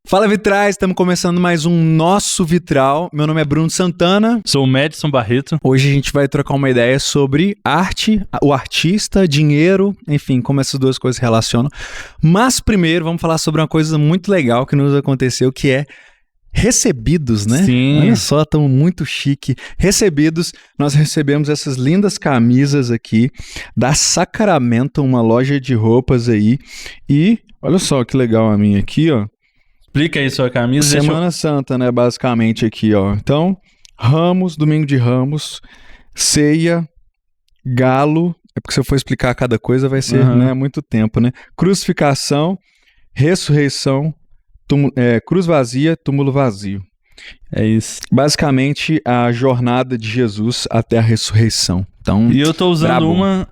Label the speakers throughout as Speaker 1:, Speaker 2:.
Speaker 1: Fala, Vitrais, estamos começando mais um Nosso Vitral. Meu nome é Bruno Santana.
Speaker 2: Sou o Madison Barreto.
Speaker 1: Hoje a gente vai trocar uma ideia sobre arte, o artista, dinheiro, enfim, como essas duas coisas se relacionam. Mas primeiro vamos falar sobre uma coisa muito legal que nos aconteceu, que é recebidos, né?
Speaker 2: Sim.
Speaker 1: Olha só, estamos muito chique. Recebidos, nós recebemos essas lindas camisas aqui da Sacramento, uma loja de roupas aí. E olha só que legal a minha aqui, ó.
Speaker 2: Explica aí sua camisa.
Speaker 1: Semana Santa, né? Basicamente aqui, ó. Então, Ramos, domingo de Ramos, ceia, galo. É porque se eu for explicar cada coisa vai ser né, muito tempo, né? Crucificação, ressurreição, cruz vazia, túmulo vazio.
Speaker 2: É isso.
Speaker 1: Basicamente, a jornada de Jesus até a ressurreição. Então,
Speaker 2: e eu tô usando
Speaker 1: brabo.
Speaker 2: uma...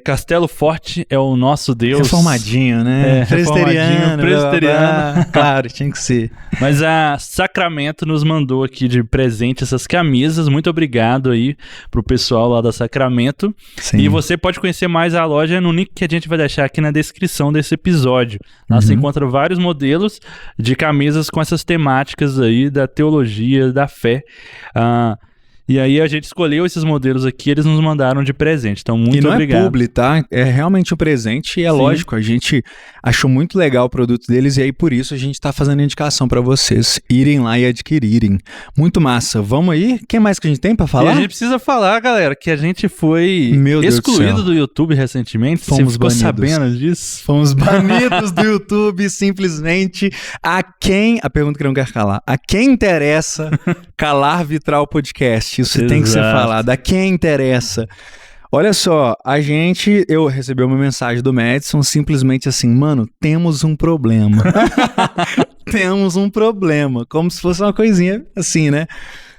Speaker 2: Castelo Forte é o nosso Deus.
Speaker 1: Reformadinho, né?
Speaker 2: Presbiteriano.
Speaker 1: Claro, tinha que ser.
Speaker 2: Mas a Sacramento nos mandou aqui de presente essas camisas. Muito obrigado aí pro pessoal lá da Sacramento.
Speaker 1: Sim.
Speaker 2: E você pode conhecer mais a loja no link que a gente vai deixar aqui na descrição desse episódio. Lá você encontra vários modelos de camisas com essas temáticas aí da teologia, da fé. E aí a gente escolheu esses modelos aqui, eles nos mandaram de presente, então muito obrigado.
Speaker 1: E não é publi, tá? É realmente um presente e é lógico, a gente achou muito legal o produto deles e aí por isso a gente tá fazendo indicação pra vocês irem lá e adquirirem. Muito massa. Vamos aí? Quem mais que a gente tem pra falar?
Speaker 2: E a gente precisa falar, galera, que a gente foi excluído do YouTube recentemente.
Speaker 1: Fomos
Speaker 2: Você ficou
Speaker 1: banidos.
Speaker 2: sabendo disso?
Speaker 1: Fomos banidos do YouTube, simplesmente. A pergunta que não quer calar. A quem interessa calar Vitral Podcast? Isso tem que ser falado. A quem interessa? Olha só, eu recebi uma mensagem do Madison simplesmente assim, mano, temos um problema. Temos um problema. Como se fosse uma coisinha assim, né?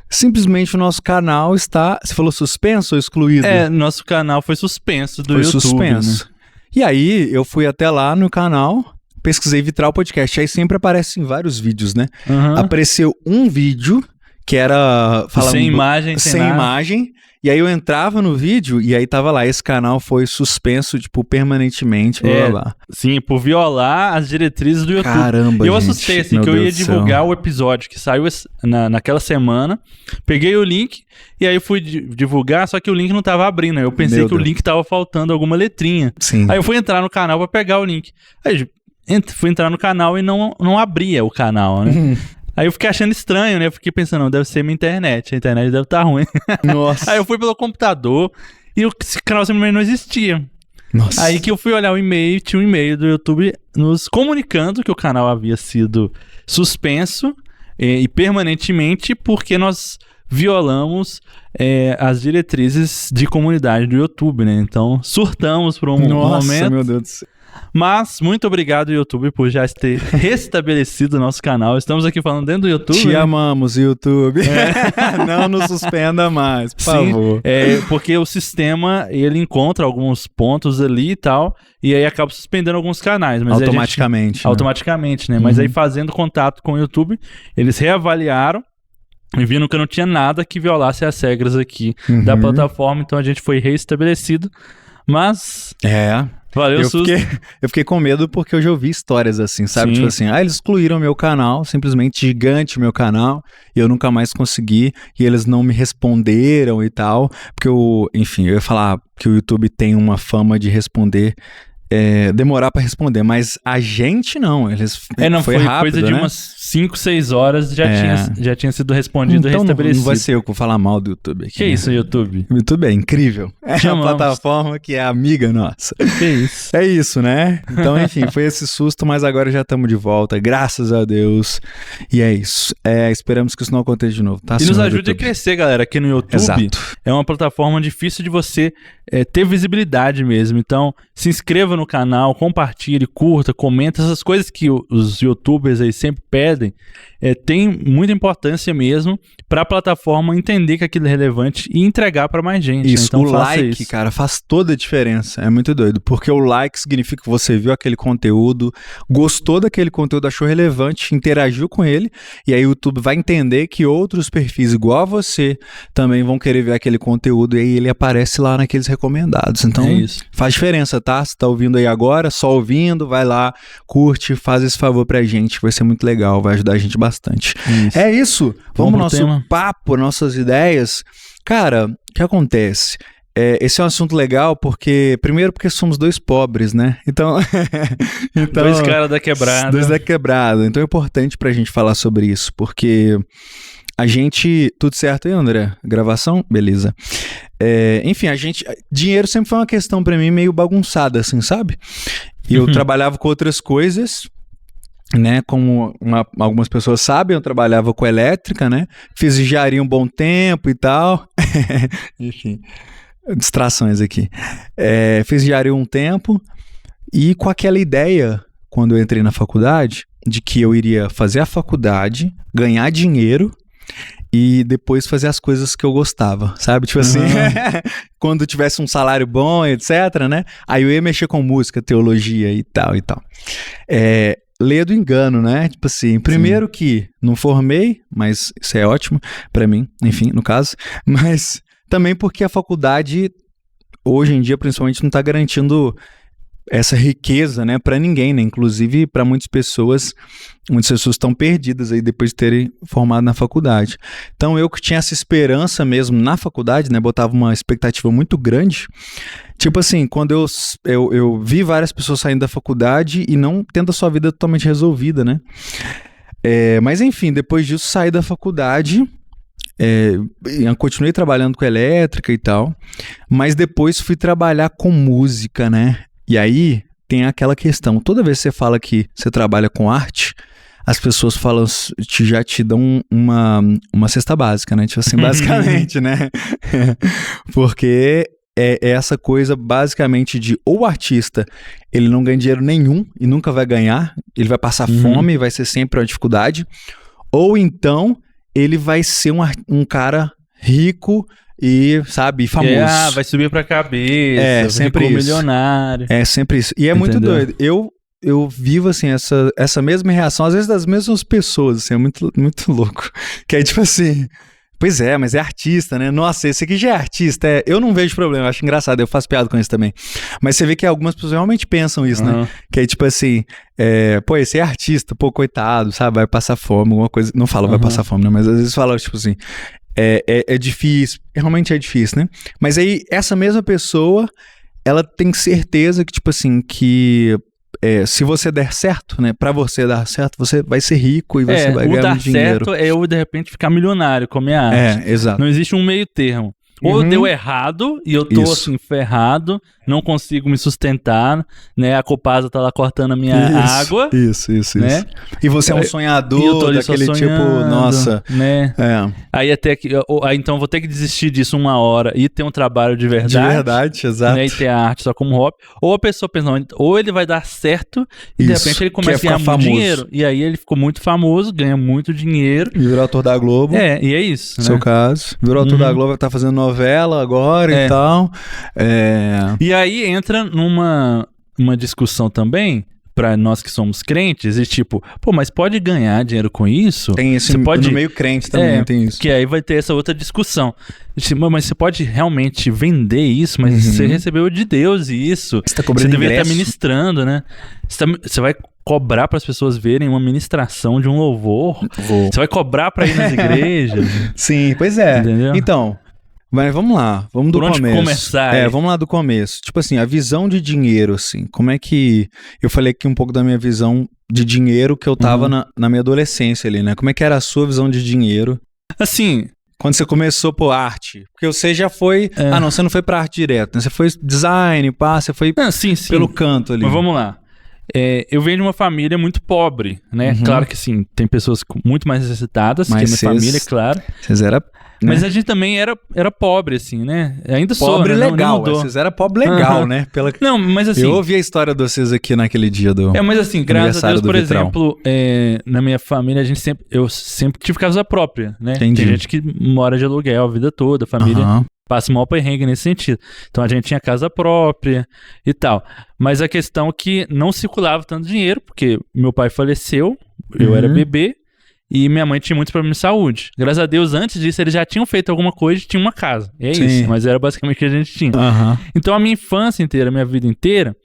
Speaker 1: Simplesmente o nosso canal está... Você falou suspenso ou excluído?
Speaker 2: Nosso canal foi suspenso do YouTube.
Speaker 1: Foi suspenso.
Speaker 2: Né?
Speaker 1: E aí, eu fui até lá no canal, pesquisei Vitral Podcast. Aí sempre aparecem vários vídeos, né? Apareceu um vídeo que era...
Speaker 2: sem imagem,
Speaker 1: sem imagem. E aí eu entrava no vídeo e aí tava lá, esse canal foi suspenso, tipo, permanentemente, blá, blá, blá.
Speaker 2: Sim, por violar as diretrizes do YouTube.
Speaker 1: Caramba,
Speaker 2: E eu
Speaker 1: gente,
Speaker 2: assustei, assim,
Speaker 1: meu
Speaker 2: que eu
Speaker 1: Deus
Speaker 2: ia
Speaker 1: do céu.
Speaker 2: divulgar o episódio que saiu naquela semana, peguei o link e aí fui divulgar, só que o link não tava abrindo, eu pensei que o link tava faltando alguma letrinha.
Speaker 1: Sim.
Speaker 2: Aí eu fui entrar no canal pra pegar o link. Aí fui entrar no canal e não abria o canal, né? Aí eu fiquei achando estranho, né? Eu fiquei pensando, não, deve ser minha internet. A internet deve estar ruim.
Speaker 1: Nossa.
Speaker 2: Aí eu fui pelo computador e esse canal simplesmente não existia.
Speaker 1: Nossa.
Speaker 2: Aí que eu fui olhar o e-mail, tinha um e-mail do YouTube nos comunicando que o canal havia sido suspenso e permanentemente porque nós violamos as diretrizes de comunidade do YouTube, né? Então, surtamos por um momento.
Speaker 1: Nossa, meu Deus do céu.
Speaker 2: Mas, muito obrigado, YouTube, por já ter restabelecido o nosso canal. Estamos aqui falando dentro do YouTube.
Speaker 1: Te amamos, YouTube. Não nos suspenda mais, por favor.
Speaker 2: Porque o sistema, ele encontra alguns pontos ali e tal, e aí acaba suspendendo alguns canais. Mas
Speaker 1: automaticamente.
Speaker 2: Automaticamente, né? Mas aí, fazendo contato com o YouTube, eles reavaliaram e viram que não tinha nada que violasse as regras aqui da plataforma, então a gente foi restabelecido. Mas... valeu,
Speaker 1: eu fiquei com medo porque eu já ouvi histórias assim, sabe?
Speaker 2: Sim.
Speaker 1: Tipo assim, eles excluíram meu canal, simplesmente gigante meu canal, e eu nunca mais consegui, e eles não me responderam e tal, porque eu ia falar que o YouTube tem uma fama de responder, demorar pra responder, mas a gente não, eles foi rápido,
Speaker 2: coisa de
Speaker 1: né?
Speaker 2: umas 5, 6 horas já tinha sido respondido e
Speaker 1: então
Speaker 2: restabelecido.
Speaker 1: Não vai ser eu que vou falar mal do YouTube aqui.
Speaker 2: Que isso, YouTube?
Speaker 1: O YouTube é incrível. É uma plataforma que é amiga nossa.
Speaker 2: Que isso?
Speaker 1: É isso, né? Então, enfim, foi esse susto, mas agora já estamos de volta, graças a Deus. E é isso. Esperamos que isso não aconteça de novo, tá?
Speaker 2: E nos ajude a crescer, galera, aqui no YouTube.
Speaker 1: Exato.
Speaker 2: É uma plataforma difícil de você ter visibilidade mesmo. Então, se inscreva no canal, compartilhe, curta, comenta, essas coisas que os YouTubers aí sempre pedem, tem muita importância mesmo para a plataforma entender que aquilo é relevante e entregar para mais gente.
Speaker 1: Isso,
Speaker 2: então,
Speaker 1: o like, cara, faz toda a diferença. É muito doido, porque o like significa que você viu aquele conteúdo, gostou daquele conteúdo, achou relevante, interagiu com ele, e aí o YouTube vai entender que outros perfis igual a você também vão querer ver aquele conteúdo, e aí ele aparece lá naqueles recomendados. Então, faz diferença, tá? Você tá ouvindo ouvindo aí agora, só ouvindo, vai lá, curte, faz esse favor pra gente, vai ser muito legal, vai ajudar a gente bastante.
Speaker 2: Isso.
Speaker 1: É isso, vamos pro nosso
Speaker 2: tema.
Speaker 1: papo, nossas ideias. Cara, o que acontece? Esse é um assunto legal primeiro porque somos dois pobres, né? Então...
Speaker 2: Dois caras da quebrada.
Speaker 1: Dois da quebrada. Então é importante pra gente falar sobre isso, porque a gente... Tudo certo aí, André? Gravação? Beleza. Enfim, dinheiro sempre foi uma questão pra mim meio bagunçada, assim, sabe? E eu trabalhava com outras coisas, né? Como algumas pessoas sabem, eu trabalhava com elétrica, né? Fiz engenharia um bom tempo e tal. Enfim... Distrações aqui. Fiz engenharia um tempo e com aquela ideia, quando eu entrei na faculdade, de que eu iria fazer a faculdade, ganhar dinheiro e depois fazer as coisas que eu gostava, sabe? Tipo assim, quando tivesse um salário bom, etc, né? Aí eu ia mexer com música, teologia e tal e tal. Lê do engano, né? Tipo assim, primeiro que não formei, mas isso é ótimo pra mim, enfim, no caso, mas... Também porque a faculdade, hoje em dia, principalmente, não está garantindo essa riqueza, né, para ninguém, né? Inclusive para muitas pessoas estão perdidas aí depois de terem formado na faculdade. Então, eu que tinha essa esperança mesmo na faculdade, né, botava uma expectativa muito grande. Tipo assim, quando eu vi várias pessoas saindo da faculdade e não tendo a sua vida totalmente resolvida, né? Mas enfim, depois disso, saí da faculdade... eu continuei trabalhando com elétrica e tal, mas depois fui trabalhar com música, né? E aí tem aquela questão, toda vez que você fala que você trabalha com arte, as pessoas falam, já te dão uma cesta básica, né? Tipo assim, basicamente, né? Porque é essa coisa basicamente de ou o artista, ele não ganha dinheiro nenhum e nunca vai ganhar, ele vai passar fome, vai ser sempre uma dificuldade, ou então... ele vai ser um cara rico e, sabe, famoso.
Speaker 2: Vai subir pra cabeça,
Speaker 1: sempre isso.
Speaker 2: Milionário.
Speaker 1: É sempre isso. E é muito doido. Eu vivo, assim, essa mesma reação, às vezes das mesmas pessoas, assim, é muito, muito louco. Que é tipo assim... Pois é, mas é artista, né? Nossa, esse aqui já é artista. Eu não vejo problema, eu acho engraçado, eu faço piada com isso também. Mas você vê que algumas pessoas realmente pensam isso, né? Que é tipo assim, esse é artista, coitado, sabe? Vai passar fome, alguma coisa. Não fala vai passar fome, né? Mas às vezes fala, tipo assim, é difícil, realmente é difícil, né? Mas aí, essa mesma pessoa, ela tem certeza que, tipo assim, que... se você der certo, né? Pra você dar certo, você vai ser rico e você vai ganhar muito dinheiro.
Speaker 2: O dar certo é eu, de repente, ficar milionário com a minha arte.
Speaker 1: Exato.
Speaker 2: Não existe um meio termo. Ou deu errado e eu tô assim, ferrado, não consigo me sustentar, né? A Copasa tá lá cortando a minha água.
Speaker 1: Isso.
Speaker 2: Né?
Speaker 1: E você é um sonhador, daquele tipo, nossa.
Speaker 2: Né? Aí então vou ter que desistir disso uma hora e ter um trabalho de verdade.
Speaker 1: De verdade, exato.
Speaker 2: Né? E ter a arte só como hobby. Ou a pessoa pensa, ou ele vai dar certo e de repente ele começa a ganhar muito dinheiro. E aí ele ficou muito famoso, ganha muito dinheiro.
Speaker 1: E virou ator da Globo.
Speaker 2: E é isso.
Speaker 1: No seu caso. Virou ator da Globo, tá fazendo novela agora e tal.
Speaker 2: E aí entra numa discussão também, pra nós que somos crentes, e tipo, mas pode ganhar dinheiro com isso?
Speaker 1: Tem isso no meio crente também, tem isso.
Speaker 2: Que aí vai ter essa outra discussão. Mas você pode realmente vender isso, mas você recebeu de Deus isso.
Speaker 1: Você tá cobrando
Speaker 2: deveria
Speaker 1: ingresso.
Speaker 2: estar ministrando, né? Você vai cobrar para as pessoas verem uma ministração de um louvor? Você vai cobrar para ir nas igrejas?
Speaker 1: Sim, pois é.
Speaker 2: Entendeu?
Speaker 1: Então... Mas vamos lá, vamos do começo.
Speaker 2: Começar?
Speaker 1: Vamos lá do começo. Tipo assim, a visão de dinheiro, assim, como é que... Eu falei aqui um pouco da minha visão de dinheiro que eu tava na minha adolescência ali, né? Como é que era a sua visão de dinheiro?
Speaker 2: Assim...
Speaker 1: Quando você começou por arte. Porque você já foi... não, você não foi pra arte direto, né? Você foi design, você foi
Speaker 2: sim.
Speaker 1: pelo canto ali.
Speaker 2: Mas vamos lá. Eu venho de uma família muito pobre, né? Claro que sim, tem pessoas muito mais necessitadas que a minha família, claro.
Speaker 1: Vocês eram... Né?
Speaker 2: Mas a gente também era pobre, assim, né? Ainda sou,
Speaker 1: pobre
Speaker 2: né?
Speaker 1: legal. Vocês eram pobre legal, né?
Speaker 2: Não, mas assim...
Speaker 1: Eu ouvi a história de vocês aqui naquele dia do...
Speaker 2: mas assim, graças a Deus, por exemplo, na minha família, eu sempre tive casa própria, né?
Speaker 1: Entendi.
Speaker 2: Tem gente que mora de aluguel a vida toda, a família passa mal perrengue nesse sentido. Então a gente tinha casa própria e tal. Mas a questão é que não circulava tanto dinheiro, porque meu pai faleceu, eu era bebê, e minha mãe tinha muitos problemas de saúde. Graças a Deus, antes disso, eles já tinham feito alguma coisa e tinham uma casa. É isso, mas era basicamente o que a gente tinha. Então, a minha infância inteira, a minha vida inteira,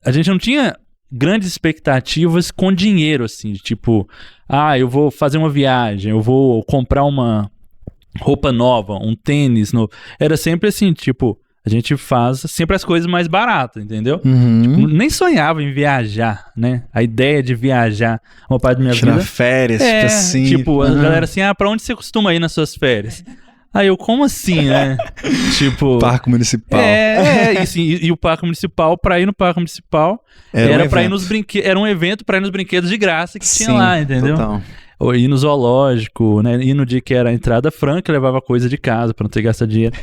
Speaker 2: a gente não tinha grandes expectativas com dinheiro, assim, tipo, eu vou fazer uma viagem, eu vou comprar uma roupa nova, um tênis novo. Era sempre assim, tipo, a gente faz sempre as coisas mais baratas, entendeu? Tipo, nem sonhava em viajar, né? A ideia de viajar, uma parte da minha vida...
Speaker 1: Tirar férias, tipo assim.
Speaker 2: Tipo, a galera assim, pra onde você costuma ir nas suas férias? Aí eu, como assim, né? Tipo...
Speaker 1: Parque municipal.
Speaker 2: Isso. E o parque municipal, pra ir no parque municipal, era pra ir nos brinquedos. Era um evento pra ir nos brinquedos de graça que tinha lá, entendeu?
Speaker 1: Total.
Speaker 2: Ou ir no zoológico, né? Ir no dia que era a entrada franca, levava coisa de casa pra não ter que gastar dinheiro.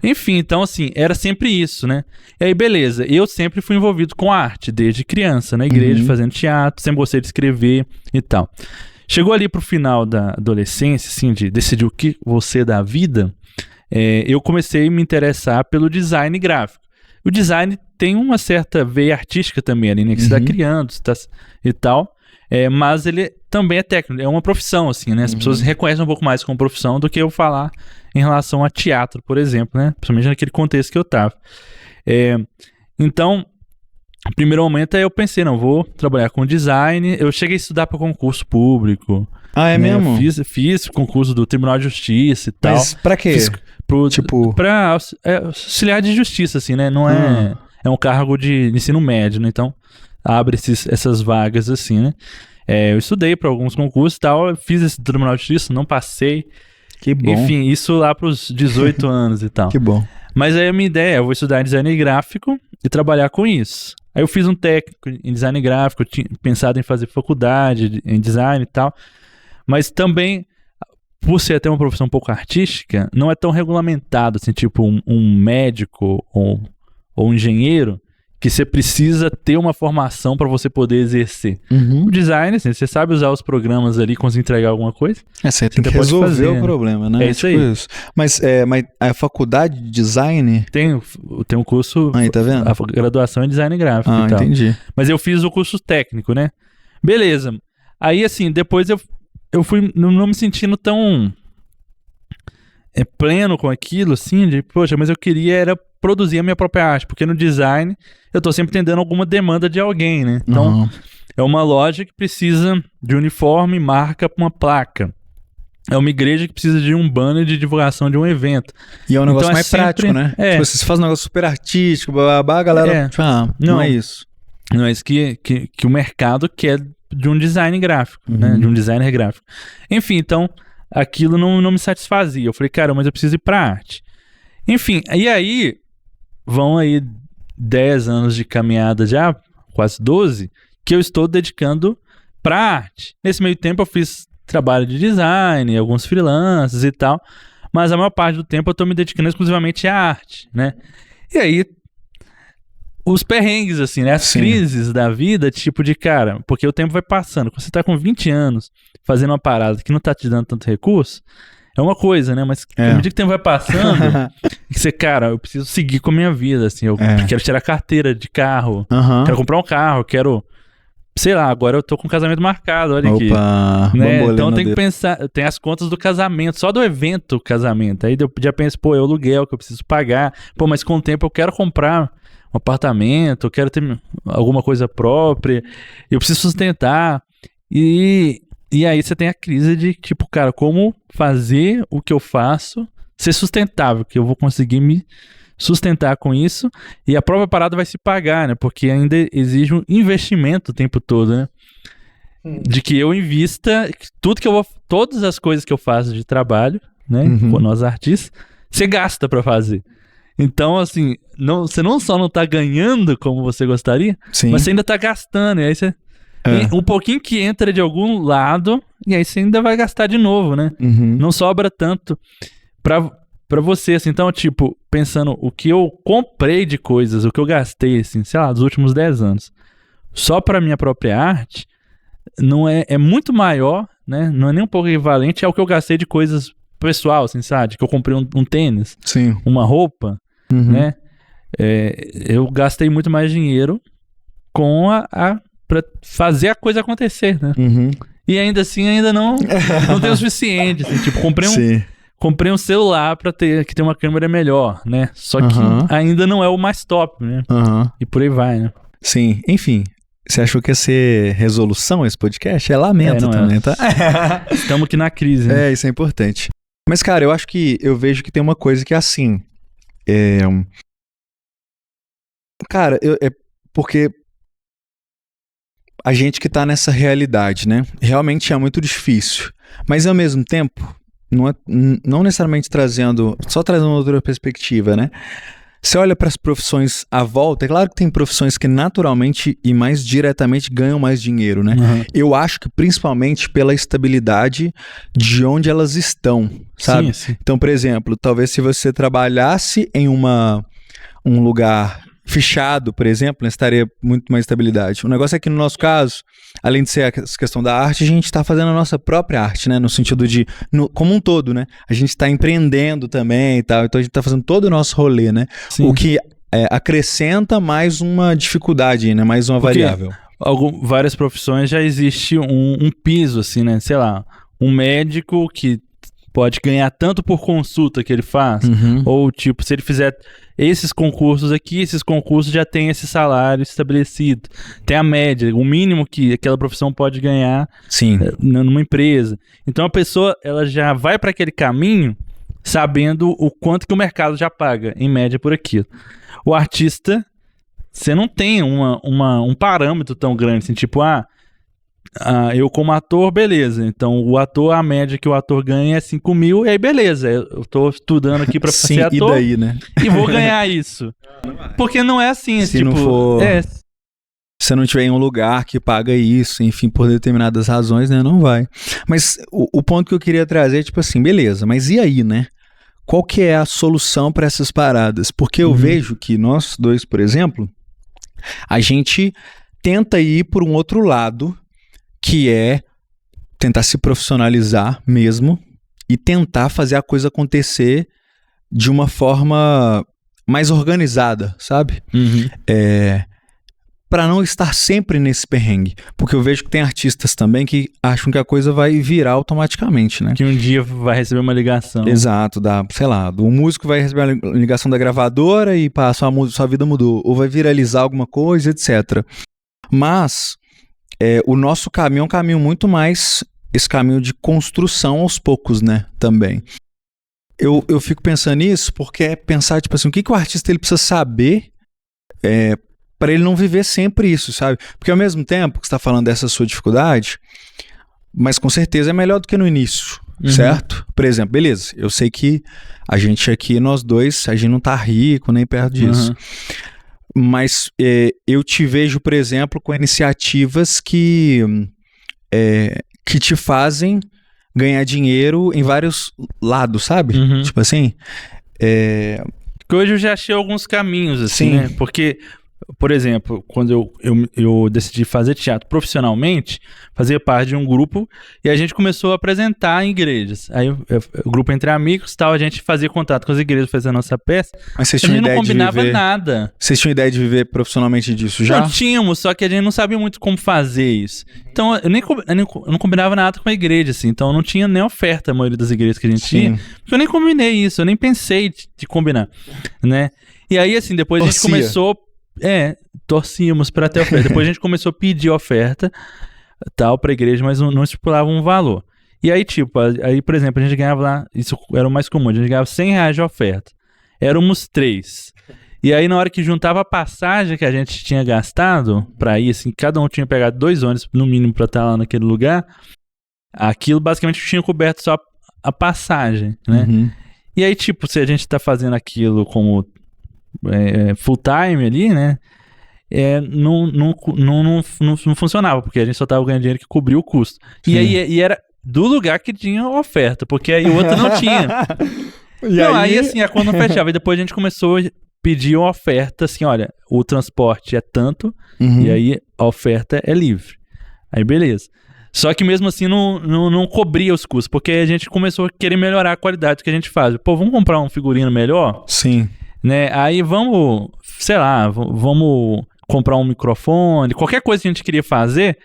Speaker 2: Enfim, então assim, era sempre isso, né? E aí, beleza. Eu sempre fui envolvido com arte, desde criança, na igreja, fazendo teatro, sempre gostei de escrever e tal. Chegou ali pro final da adolescência, assim, de decidir o que você da vida, eu comecei a me interessar pelo design gráfico. O design tem uma certa veia artística também ali, né? Que você tá criando, e tal. Mas ele também é técnico, é uma profissão, assim, né? As pessoas reconhecem um pouco mais como profissão do que eu falar em relação a teatro, por exemplo, né? Principalmente naquele contexto que eu tava. Então, no primeiro momento eu pensei, não, vou trabalhar com design. Eu cheguei a estudar para concurso público.
Speaker 1: É mesmo?
Speaker 2: Fiz concurso do Tribunal de Justiça e tal.
Speaker 1: Mas pra quê?
Speaker 2: Pra auxiliar de justiça, assim, né? Não é um cargo de ensino médio, né? Então, abre essas vagas, assim, né? Eu estudei para alguns concursos e tal, fiz esse Tribunal de Justiça, não passei.
Speaker 1: Que bom.
Speaker 2: Enfim, isso lá pros 18 anos e tal.
Speaker 1: Que bom.
Speaker 2: Mas aí a minha ideia, eu vou estudar design gráfico e trabalhar com isso. Aí eu fiz um técnico em design gráfico, eu tinha pensado em fazer faculdade em design e tal. Mas também, por ser até uma profissão um pouco artística, não é tão regulamentado, assim, tipo um médico ou um engenheiro, que você precisa ter uma formação para você poder exercer. O design, assim, você sabe usar os programas ali, conseguir entregar alguma coisa.
Speaker 1: Você tem que resolver o problema, né?
Speaker 2: É isso aí. Isso.
Speaker 1: Mas a faculdade de design...
Speaker 2: Tem um curso...
Speaker 1: Aí, tá vendo?
Speaker 2: A graduação em design gráfico e tal.
Speaker 1: Entendi.
Speaker 2: Mas eu fiz o curso técnico, né? Beleza. Aí, assim, depois eu fui não me sentindo tão pleno com aquilo, assim, de, poxa, mas eu queria era produzir a minha própria arte, porque no design eu tô sempre atendendo alguma demanda de alguém, né? Então, é uma loja que precisa de uniforme, marca pra uma placa. É uma igreja que precisa de um banner de divulgação de um evento.
Speaker 1: E é um negócio mais prático, né? Tipo, se você faz um negócio super artístico, blá, a galera... não é isso.
Speaker 2: Não é isso que o mercado quer de um design gráfico, né? De um designer gráfico. Enfim, então, aquilo não me satisfazia. Eu falei, cara, mas eu preciso ir pra arte. Enfim, e aí, vão aí 10 anos de caminhada já, quase 12, que eu estou dedicando pra arte. Nesse meio tempo eu fiz trabalho de design, alguns freelances e tal, mas a maior parte do tempo eu tô me dedicando exclusivamente à arte, né? E aí, os perrengues, assim, né? As crises da vida, tipo de, cara, porque o tempo vai passando. Quando você tá com 20 anos fazendo uma parada que não tá te dando tanto recurso, é uma coisa, né? Mas à medida que o tempo vai passando, você, cara, eu preciso seguir com a minha vida, assim. Eu quero tirar carteira de carro, quero comprar um carro, quero... Sei lá, agora eu tô com um casamento marcado, olha aqui. Né? Então tem que pensar, tem as contas do casamento, só do evento casamento. Aí eu já penso, é o aluguel que eu preciso pagar. Mas com o tempo eu quero comprar um apartamento, eu quero ter alguma coisa própria, eu preciso sustentar. E aí você tem a crise de, tipo, cara, como fazer o que eu faço ser sustentável, que eu vou conseguir me sustentar com isso e a própria parada vai se pagar, né? Porque ainda exige um investimento o tempo todo, né? De que eu invista todas as coisas que eu faço de trabalho, né? Com nós artistas, você gasta pra fazer. Então, assim, você não só não tá ganhando como você gostaria, mas você ainda tá gastando. E aí você... Um pouquinho que entra de algum lado, e aí você ainda vai gastar de novo, né? Não sobra tanto pra você, assim. Então, tipo, pensando o que eu comprei de coisas, o que eu gastei, assim, sei lá, dos últimos 10 anos, só pra minha própria arte, não é muito maior, né? Não é nem um pouco equivalente ao que eu gastei de coisas pessoal, assim, sabe? Que eu comprei um tênis, uma roupa, né? Eu gastei muito mais dinheiro com pra fazer a coisa acontecer, né? E ainda assim, ainda não tem o suficiente, assim, tipo, comprei um celular que tem uma câmera melhor, né? Só que ainda não é o mais top, né? E por aí vai, né?
Speaker 1: Sim, enfim. Você achou que ia ser resolução esse podcast? É lamento também, tá?
Speaker 2: Estamos aqui na crise, né?
Speaker 1: Isso é importante. Mas, cara, eu vejo que tem uma coisa que é assim. Cara, porque a gente que tá nessa realidade, né? Realmente é muito difícil. Mas, ao mesmo tempo, não necessariamente só trazendo outra perspectiva, né? Você olha para as profissões à volta, é claro que tem profissões que naturalmente e mais diretamente ganham mais dinheiro, né? Eu acho que principalmente pela estabilidade de onde elas estão, sabe?
Speaker 2: Sim.
Speaker 1: Então, por exemplo, talvez se você trabalhasse em um lugar fechado, por exemplo, né, estaria muito mais estabilidade. O negócio é que no nosso caso, além de ser a questão da arte, a gente está fazendo a nossa própria arte, né? No sentido de, como um todo, né? A gente está empreendendo também e tal, então a gente está fazendo todo o nosso rolê, né? Sim. O que acrescenta mais uma dificuldade, né? Mais uma variável.
Speaker 2: Várias profissões já existe um piso, assim, né? Sei lá, um médico que pode ganhar tanto por consulta que ele faz, ou tipo, se ele fizer esses concursos aqui, esses concursos já tem esse salário estabelecido. Tem a média, o mínimo que aquela profissão pode ganhar numa empresa. Então a pessoa ela já vai para aquele caminho sabendo o quanto que o mercado já paga, em média, por aquilo. O artista, você não tem um parâmetro tão grande, assim, tipo, eu como ator, beleza. Então, o ator, a média que o ator ganha é 5 mil, e aí beleza. Eu tô estudando aqui pra ser ator.
Speaker 1: E daí, né?
Speaker 2: E vou ganhar isso. Porque não é assim,
Speaker 1: se
Speaker 2: tipo...
Speaker 1: não for... Se não tiver em um lugar que paga isso, enfim, por determinadas razões, né, não vai. Mas o ponto que eu queria trazer é tipo assim, beleza, mas e aí, né? Qual que é a solução para essas paradas? Porque eu vejo que nós dois, por exemplo, a gente tenta ir por um outro lado, que é tentar se profissionalizar mesmo e tentar fazer a coisa acontecer de uma forma mais organizada, sabe? Para não estar sempre nesse perrengue. Porque eu vejo que tem artistas também que acham que a coisa vai virar automaticamente, né?
Speaker 2: Que um dia vai receber uma ligação.
Speaker 1: Exato, o músico vai receber a ligação da gravadora e pá, sua vida mudou. Ou vai viralizar alguma coisa, etc. Mas o nosso caminho é um caminho muito mais esse caminho de construção aos poucos, né? Também. Eu fico pensando nisso porque é pensar, tipo assim, o que o artista ele precisa saber para ele não viver sempre isso, sabe? Porque ao mesmo tempo que você está falando dessa sua dificuldade, mas com certeza é melhor do que no início, certo? Por exemplo, beleza, eu sei que a gente aqui, nós dois, a gente não tá rico nem perto disso. Mas eu te vejo, por exemplo, com iniciativas que te fazem ganhar dinheiro em vários lados, sabe? Tipo assim...
Speaker 2: Porque hoje eu já achei alguns caminhos, assim, né? Porque... Por exemplo, quando eu decidi fazer teatro profissionalmente, fazia parte de um grupo e a gente começou a apresentar em igrejas. Aí o grupo entre amigos e tal, a gente fazia contato com as igrejas, fazia a nossa peça.
Speaker 1: Mas vocês
Speaker 2: a
Speaker 1: tinham
Speaker 2: gente
Speaker 1: ideia
Speaker 2: não combinava
Speaker 1: de viver...
Speaker 2: nada.
Speaker 1: Vocês tinham ideia de viver profissionalmente disso já?
Speaker 2: Não tínhamos, só que a gente não sabia muito como fazer isso. Então eu não combinava nada com a igreja, assim. Então eu não tinha nem oferta a maioria das igrejas que a gente tinha. Porque eu nem combinei isso, eu nem pensei de combinar, né? E aí, assim, depois a gente começou... torcíamos para ter oferta. Depois a gente começou a pedir oferta tal pra igreja, mas não estipulava um valor. E aí, tipo, por exemplo, a gente ganhava lá, isso era o mais comum, a gente ganhava R$100 de oferta. Éramos 3. E aí, na hora que juntava a passagem que a gente tinha gastado pra ir, assim, cada um tinha pegado 2 ônibus, no mínimo, pra estar lá naquele lugar, aquilo basicamente tinha coberto só a passagem, né? E aí, tipo, se a gente tá fazendo aquilo como full time ali, né? Não funcionava, porque a gente só tava ganhando dinheiro que cobria o custo. E era do lugar que tinha oferta, porque aí o outro não tinha. Aí assim, a conta não fechava. E depois a gente começou a pedir uma oferta, assim, olha, o transporte é tanto, e aí a oferta é livre. Aí beleza. Só que mesmo assim não cobria os custos, porque a gente começou a querer melhorar a qualidade do que a gente faz. Pô, vamos comprar um figurino melhor?
Speaker 1: Sim.
Speaker 2: Né? Aí vamos, sei lá, vamos comprar um microfone, qualquer coisa que a gente queria fazer,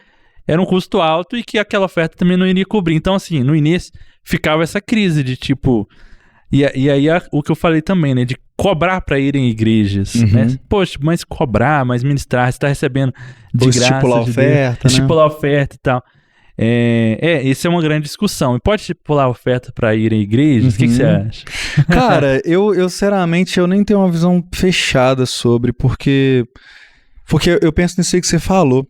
Speaker 2: era um custo alto e que aquela oferta também não iria cobrir. Então, assim, no início ficava essa crise de tipo... E aí o que eu falei também, né? De cobrar para ir em igrejas, né? Poxa, mas cobrar, mas ministrar, você tá recebendo de graça.
Speaker 1: Estipular a oferta, né?
Speaker 2: Estipular a oferta e tal. Essa é uma grande discussão. E pode estipular a oferta para ir em igrejas? O que você acha?
Speaker 1: Cara, eu sinceramente, eu nem tenho uma visão fechada sobre, porque eu penso nisso aí que você falou.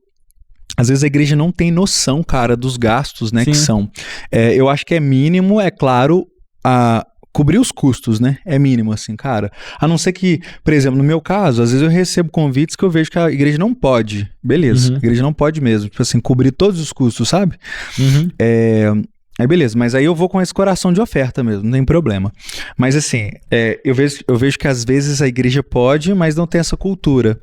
Speaker 1: Às vezes a igreja não tem noção, cara, dos gastos, né, que são. Eu acho que é mínimo, é claro, cobrir os custos, né? É mínimo, assim, cara. A não ser que, por exemplo, no meu caso, às vezes eu recebo convites que eu vejo que a igreja não pode. Beleza, a igreja não pode mesmo. Tipo assim, cobrir todos os custos, sabe? Aí beleza, mas aí eu vou com esse coração de oferta mesmo, não tem problema. Mas assim, eu vejo que às vezes a igreja pode, mas não tem essa cultura.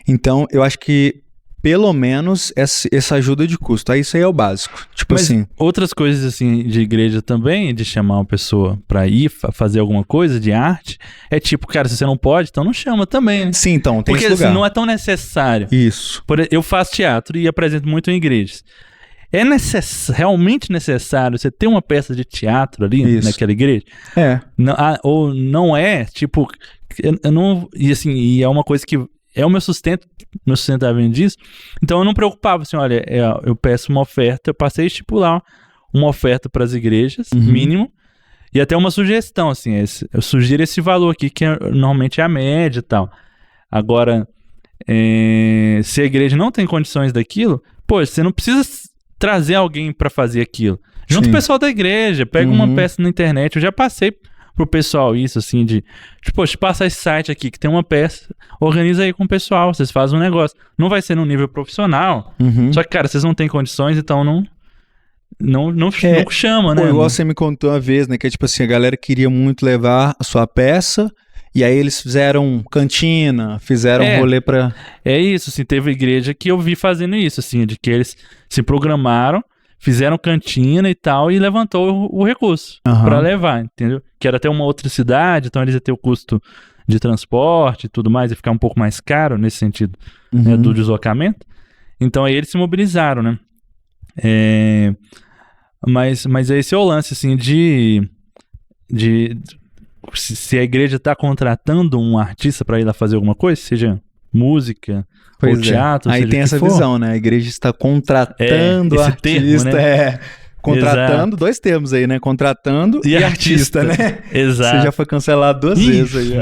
Speaker 1: Então, eu acho que pelo menos essa ajuda de custo. Aí isso aí é o básico. Tipo
Speaker 2: mas
Speaker 1: assim.
Speaker 2: Outras coisas assim de igreja também, de chamar uma pessoa pra ir fazer alguma coisa de arte, é tipo, cara, se você não pode, então não chama também, né?
Speaker 1: Sim, então, tem
Speaker 2: porque
Speaker 1: esse lugar.
Speaker 2: Assim, não é tão necessário.
Speaker 1: Isso.
Speaker 2: Eu faço teatro e apresento muito em igrejas. É realmente necessário você ter uma peça de teatro ali naquela igreja? Não, ou não é, tipo, eu não... E assim, e é uma coisa que é o meu sustento vem disso. Então eu não preocupava, assim, olha, eu peço uma oferta, eu passei a estipular uma oferta para as igrejas, mínimo, e até uma sugestão, assim, eu sugiro esse valor aqui, que normalmente é a média e tal. Agora, se a igreja não tem condições daquilo, pô, você não precisa trazer alguém para fazer aquilo. Junto o pessoal da igreja, pega uma peça na internet, eu já passei pro pessoal isso, assim, tipo, te passa esse site aqui que tem uma peça, organiza aí com o pessoal, vocês fazem um negócio. Não vai ser num nível profissional, só que, cara, vocês não têm condições, então não chama, né?
Speaker 1: Pô, igual você me contou uma vez, né, que é tipo assim, a galera queria muito levar a sua peça, e aí eles fizeram cantina, fizeram um rolê pra...
Speaker 2: É isso, assim, teve igreja que eu vi fazendo isso, assim, de que eles se programaram, fizeram cantina e tal, e levantou o recurso pra levar, entendeu? Que era até uma outra cidade, então eles iam ter o custo de transporte e tudo mais, ia ficar um pouco mais caro nesse sentido, né, do deslocamento. Então aí eles se mobilizaram, né? Mas esse é o lance, assim, se a igreja tá contratando um artista pra ir lá fazer alguma coisa, seja música... Ou teatro,
Speaker 1: aí tem essa visão, né? A igreja está contratando o artista. Termo, né? Contratando, dois termos aí, né? Contratando e artista, né?
Speaker 2: Exato.
Speaker 1: Você já foi cancelado 2 vezes aí.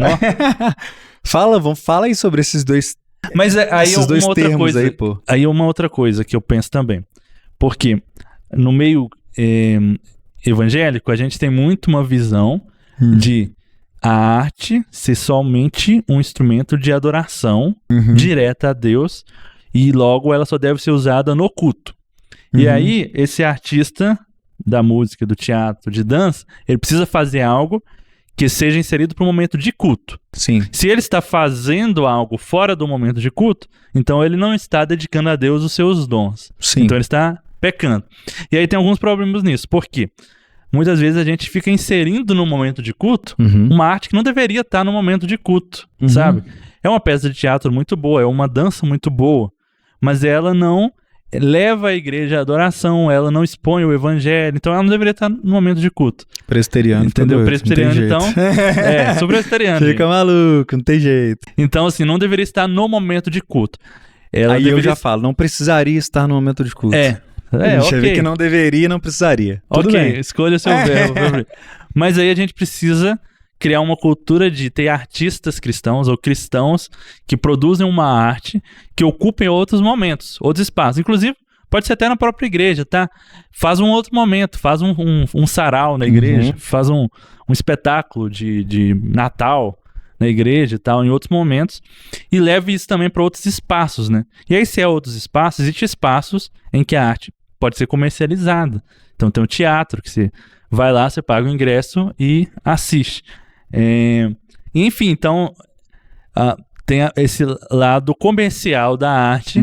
Speaker 1: Fala aí sobre esses dois.
Speaker 2: Mas aí
Speaker 1: esses dois
Speaker 2: outra
Speaker 1: termos
Speaker 2: coisa,
Speaker 1: aí, pô.
Speaker 2: Aí uma outra coisa que eu penso também. Porque no meio evangélico, a gente tem muito uma visão de a arte ser somente um instrumento de adoração direta a Deus e logo ela só deve ser usada no culto. E aí, esse artista da música, do teatro, de dança, ele precisa fazer algo que seja inserido para o momento de culto.
Speaker 1: Sim.
Speaker 2: Se ele está fazendo algo fora do momento de culto, então ele não está dedicando a Deus os seus dons.
Speaker 1: Sim.
Speaker 2: Então ele está pecando. E aí tem alguns problemas nisso. Por quê? Muitas vezes a gente fica inserindo no momento de culto uma arte que não deveria estar no momento de culto, sabe? É uma peça de teatro muito boa, é uma dança muito boa, mas ela não leva a igreja à adoração, ela não expõe o evangelho, então ela não deveria estar no momento de culto.
Speaker 1: Presbiteriano,
Speaker 2: entendeu? Presbiteriano, então, sou presbiteriano.
Speaker 1: Fica maluco, não tem jeito.
Speaker 2: Então, assim, não deveria estar no momento de culto.
Speaker 1: Aí eu já falo, não precisaria estar no momento de culto. Deixa eu ver que não deveria, não precisaria. Tudo bem.
Speaker 2: Escolha o seu verbo. Mas aí a gente precisa criar uma cultura de ter artistas cristãos ou cristãos que produzem uma arte que ocupem outros momentos, outros espaços. Inclusive, pode ser até na própria igreja, tá? Faz um outro momento, faz um sarau na igreja, faz um espetáculo de Natal na igreja e tal, em outros momentos, e leve isso também para outros espaços, né? E aí, se é outros espaços, existem espaços em que a arte pode ser comercializada. Então, tem o teatro, que você vai lá, você paga o ingresso e assiste. Enfim, então, tem esse lado comercial da arte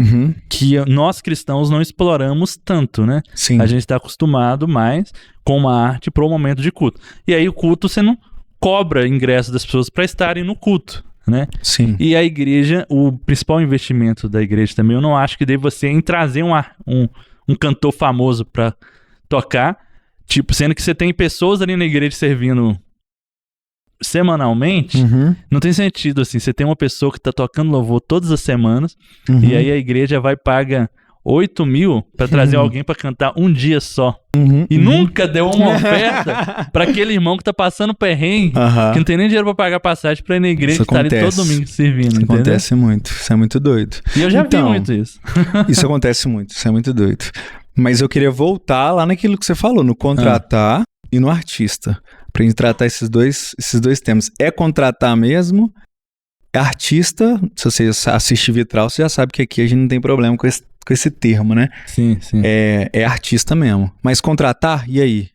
Speaker 2: que nós cristãos não exploramos tanto, né?
Speaker 1: Sim.
Speaker 2: A gente está acostumado mais com uma arte para o momento de culto. E aí, o culto, você não cobra ingresso das pessoas para estarem no culto, né?
Speaker 1: Sim.
Speaker 2: E a igreja, o principal investimento da igreja também, eu não acho que deva ser em trazer um cantor famoso pra tocar, tipo, sendo que você tem pessoas ali na igreja servindo semanalmente, não tem sentido, assim, você tem uma pessoa que tá tocando louvor todas as semanas, e aí a igreja vai e paga 8 mil pra trazer alguém pra cantar um dia só. E nunca deu uma oferta pra aquele irmão que tá passando perrengue, que não tem nem dinheiro pra pagar passagem pra ir na igreja
Speaker 1: Isso
Speaker 2: que tá ali todo domingo servindo,
Speaker 1: isso
Speaker 2: entendeu?
Speaker 1: Acontece muito, isso é muito doido.
Speaker 2: E eu já vi muito isso.
Speaker 1: Isso acontece muito, isso é muito doido. Mas eu queria voltar lá naquilo que você falou, no contratar e no artista. Pra gente tratar esses dois temas. É contratar mesmo, é artista. Se você assiste Vitral, você já sabe que aqui a gente não tem problema com esse termo, né?
Speaker 2: Sim, sim.
Speaker 1: É artista mesmo. Mas contratar, e aí?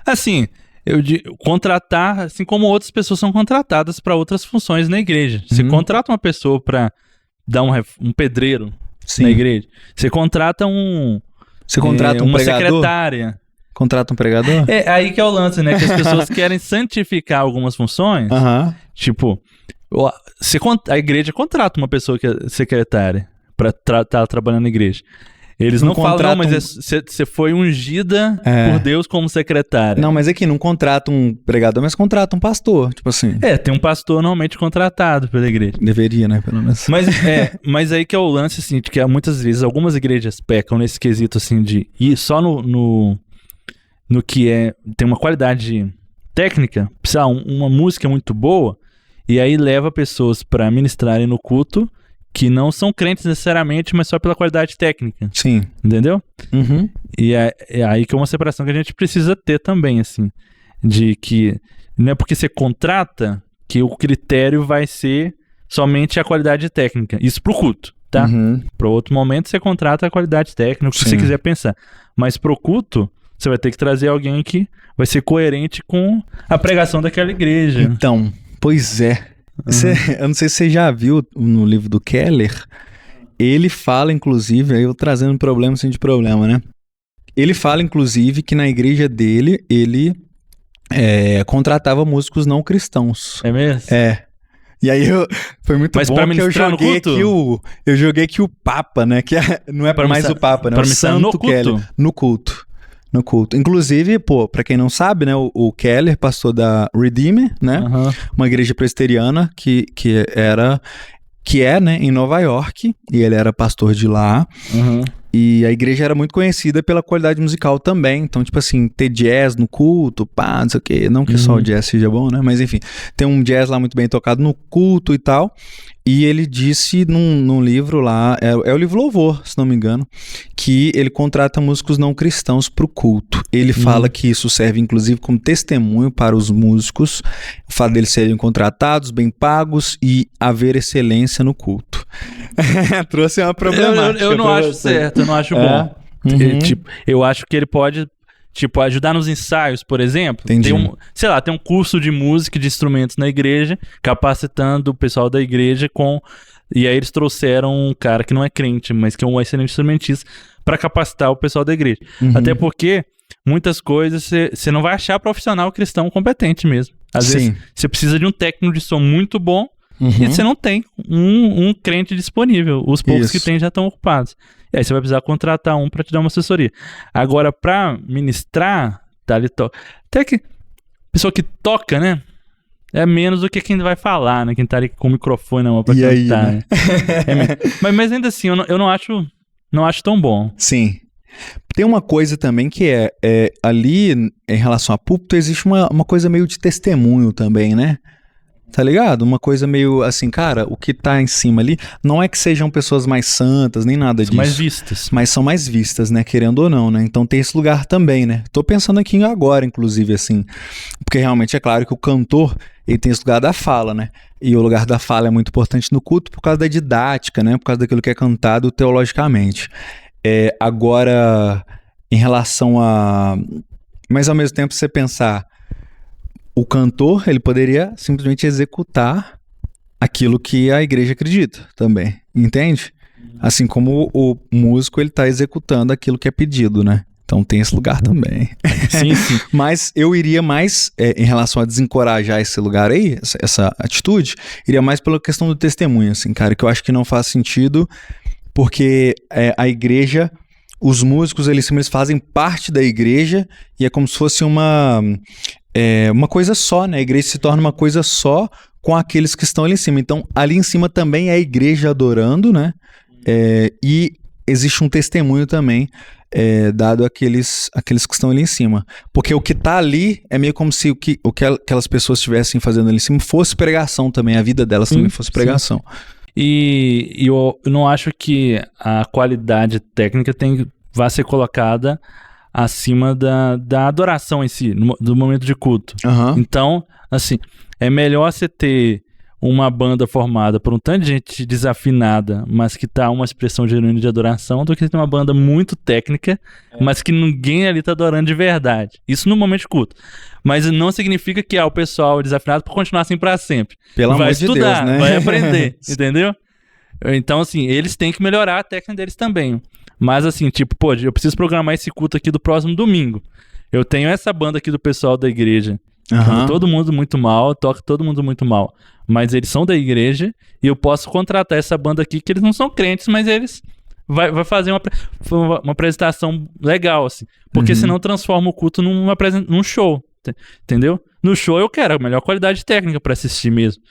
Speaker 2: Assim, eu digo, contratar, assim como outras pessoas são contratadas para outras funções na igreja. Você contrata uma pessoa para dar um pedreiro na igreja. Você contrata uma
Speaker 1: pregador?
Speaker 2: secretária.
Speaker 1: Contrata um pregador?
Speaker 2: É aí que é o lance, né? Que as pessoas querem santificar algumas funções. Tipo, a igreja contrata uma pessoa que é secretária pra estar trabalhando na igreja. Eles não falam, não, mas você foi ungida por Deus como secretária.
Speaker 1: Não, mas aqui não contrata um pregador, mas contrata um pastor, tipo assim.
Speaker 2: Tem um pastor normalmente contratado pela igreja.
Speaker 1: Deveria, né, pelo menos.
Speaker 2: Mas aí que é o lance, assim, de que muitas vezes algumas igrejas pecam nesse quesito, assim, de ir só no que tem uma qualidade técnica, precisa uma música muito boa, e aí leva pessoas para ministrarem no culto que não são crentes necessariamente, mas só pela qualidade técnica.
Speaker 1: Sim.
Speaker 2: Entendeu? E é aí que é uma separação que a gente precisa ter também, assim, de que não é porque você contrata que o critério vai ser somente a qualidade técnica. Isso pro culto, tá? Para outro momento você contrata a qualidade técnica, o que você quiser pensar. Mas pro culto, você vai ter que trazer alguém que vai ser coerente com a pregação daquela igreja.
Speaker 1: Então, pois é. Eu não sei se você já viu no livro do Keller, ele fala, inclusive, aí eu trazendo problema sem de problema, né? Ele fala, inclusive, que na igreja dele, ele contratava músicos não cristãos.
Speaker 2: É mesmo?
Speaker 1: E aí foi muito bom que eu joguei aqui o Papa, né? Que não é mais o Papa, né? O Santo Keller. No culto. Inclusive, pra quem não sabe, né? O Keller, pastor da Redeemer, né? Uma igreja presbiteriana que é, né, em Nova York, e ele era pastor de lá. E a igreja era muito conhecida pela qualidade musical também. Então, tipo assim, ter jazz no culto, não sei o quê. Não que só o jazz seja bom, né? Mas enfim, tem um jazz lá muito bem tocado no culto e tal. E ele disse num livro lá, é o livro Louvor, se não me engano, que ele contrata músicos não cristãos pro culto. Ele fala que isso serve, inclusive, como testemunho para os músicos, o fato deles serem contratados, bem pagos e haver excelência no culto. Trouxe uma problemática.
Speaker 2: Eu não acho certo, eu não acho bom. Eu acho que ele pode... Tipo, ajudar nos ensaios, por exemplo.
Speaker 1: Entendi.
Speaker 2: Tem um curso de música e de instrumentos na igreja, capacitando o pessoal da igreja E aí eles trouxeram um cara que não é crente, mas que é um excelente instrumentista, para capacitar o pessoal da igreja. Até porque muitas coisas você não vai achar profissional cristão competente mesmo. Às vezes você precisa de um técnico de som muito bom e você não tem um crente disponível. Os poucos que tem já estão ocupados. E aí você vai precisar contratar um para te dar uma assessoria. Agora, para ministrar, até que pessoa que toca, né? É menos do que quem vai falar, né? Quem tá ali com o microfone na mão pra cantar.
Speaker 1: Aí, né?
Speaker 2: Mas ainda assim, eu não acho tão bom.
Speaker 1: Sim. Tem uma coisa também que ali, em relação a púlpito, existe uma coisa meio de testemunho também, né? Tá ligado? Uma coisa meio assim, cara, o que tá em cima ali não é que sejam pessoas mais santas, nem nada disso.
Speaker 2: Mais vistas.
Speaker 1: Mas são mais vistas, né? Querendo ou não, né? Então tem esse lugar também, né? Tô pensando aqui agora, inclusive, assim. Porque realmente é claro que o cantor, ele tem esse lugar da fala, né? E o lugar da fala é muito importante no culto por causa da didática, né? Por causa daquilo que é cantado teologicamente. Agora, em relação a... Mas ao mesmo tempo você pensar... O cantor, ele poderia simplesmente executar aquilo que a igreja acredita também, entende? Assim como o músico, ele tá executando aquilo que é pedido, né? Então tem esse lugar também.
Speaker 2: Sim.
Speaker 1: Mas eu iria mais, em relação a desencorajar esse lugar aí, essa atitude, iria mais pela questão do testemunho, assim, cara, que eu acho que não faz sentido, porque a igreja os músicos ali em cima, eles fazem parte da igreja e é como se fosse uma coisa só, né? A igreja se torna uma coisa só com aqueles que estão ali em cima. Então, ali em cima também é a igreja adorando, né? E existe um testemunho também dado àqueles que estão ali em cima. Porque o que está ali é meio como se o que aquelas pessoas estivessem fazendo ali em cima fosse pregação também, a vida delas também fosse pregação.
Speaker 2: E eu não acho que a qualidade técnica vai ser colocada acima da adoração em si, do momento de culto.
Speaker 1: Uhum.
Speaker 2: Então, assim, é melhor você ter uma banda formada por um tanto de gente desafinada, mas que tá uma expressão genuína de adoração, do que ter uma banda muito técnica, mas que ninguém ali tá adorando de verdade. Isso no momento de culto. Mas não significa que o pessoal desafinado por continuar assim pra sempre.
Speaker 1: Pelo amor
Speaker 2: vai
Speaker 1: de
Speaker 2: estudar,
Speaker 1: Deus, né?
Speaker 2: vai aprender, entendeu? Então, assim, eles têm que melhorar a técnica deles também. Mas, assim, tipo, pô, eu preciso programar esse culto aqui do próximo domingo. Eu tenho essa banda aqui do pessoal da igreja. Canta todo mundo muito mal, toca todo mundo muito mal. Mas eles são da igreja e eu posso contratar essa banda aqui, que eles não são crentes, mas eles vai fazer uma apresentação legal, assim. Porque senão transforma o culto num show, entendeu? No show eu quero a melhor qualidade técnica para assistir mesmo.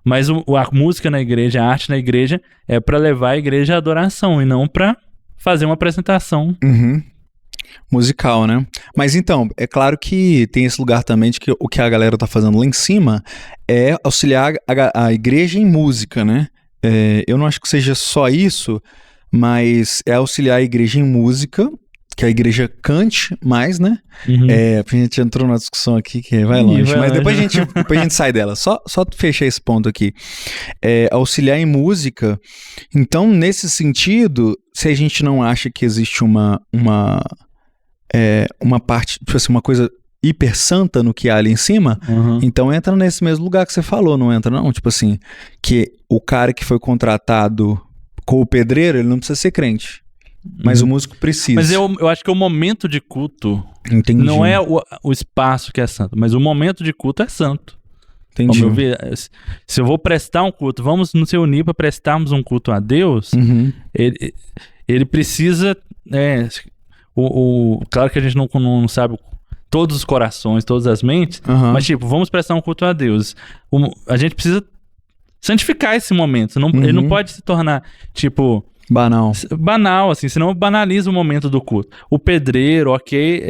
Speaker 2: Mas a música na igreja, a arte na igreja é para levar a igreja à adoração e não para fazer uma apresentação.
Speaker 1: Musical, né? Mas então, é claro que tem esse lugar também de que o que a galera tá fazendo lá em cima é auxiliar a igreja em música, né? Eu não acho que seja só isso, mas é auxiliar a igreja em música, que a igreja cante mais, né? A gente entrou numa discussão aqui que vai longe, mas depois a gente sai dela. Só fechar esse ponto aqui. Auxiliar em música. Então, nesse sentido, se a gente não acha que existe uma parte, tipo assim, uma coisa hiper santa no que há ali em cima, então entra nesse mesmo lugar que você falou, não entra não? Tipo assim, que o cara que foi contratado com o pedreiro, ele não precisa ser crente. Mas o músico precisa.
Speaker 2: Mas eu acho que o momento de culto
Speaker 1: Entendi.
Speaker 2: não é o espaço que é santo, mas o momento de culto é santo.
Speaker 1: Entendi.
Speaker 2: Como eu vi, se eu vou prestar um culto, vamos nos reunir para prestarmos um culto a Deus, ele precisa... claro que a gente não sabe todos os corações, todas as mentes, mas tipo, vamos prestar um culto a Deus. A gente precisa santificar esse momento. Ele não pode se tornar, tipo... Banal, assim, senão banaliza o momento do culto. O pedreiro, ok,